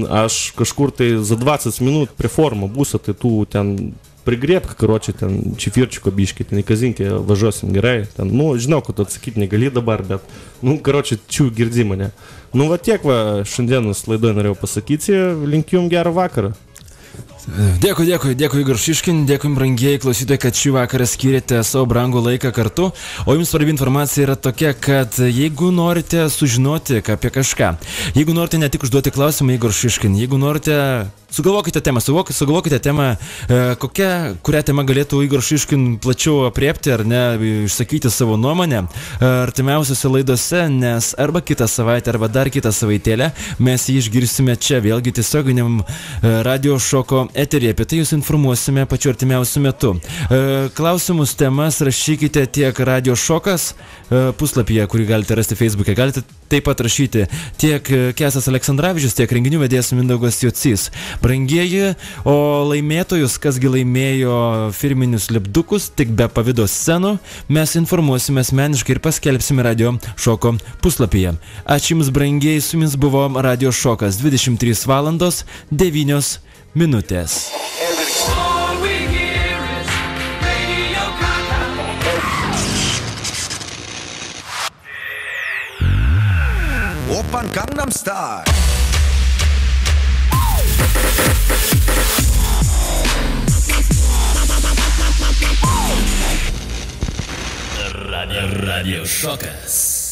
aš kažkur tai za 20 minut prie formų būsiu, tai tu ten prigriebk, ten Čefirčiko biškį, ten į Kazinkę važiuosim gerai. Ten, žinau, kad atsakyti negali dabar, bet, čiū girdi mane. Tiek šiandienos laidoje norėjau pasakyti, linkiu jums gerą vakarą. Dėkui Igor Šiškin, dėkui brangieji klausytojai, kad šį vakarą skyrėte savo brangų laiką kartu. O jums svarbi informacija yra tokia, kad jeigu norite sužinoti apie kažką, jeigu norite ne tik užduoti klausimą Igor Šiškin, jeigu norite sugalvokite temą, kurią temą galėtų Igor Šiškin plačiau apriepti ar ne, išsakyti savo nuomonę artimiausiose laidose, nes arba kitą savaitę, arba dar kitą savaitėlę mes jį išgirsime čia, vėlgi tiesioginiam radio šoko eterį. Apie tai jūs informuosime pačiu artimiausiu metu. Klausimus, temas rašykite tiek Radio Šokas puslapyje, kurį galite rasti Facebook'e. Galite taip pat rašyti tiek Kęstas Aleksandravičius, tiek renginių vedėjas Mindaugas Jocys. Brangieji, o laimėtojus, kasgi laimėjo firminius lipdukus, tik be pavido scenų, mes informuosime asmeniškai ir paskelbsime Radio Šoko puslapyje. Ačiū jums, brangieji, su jumis buvo Radio Šokas, 23 valandos 9 minutės. Oppan Gangnam Style. Radio Šokas.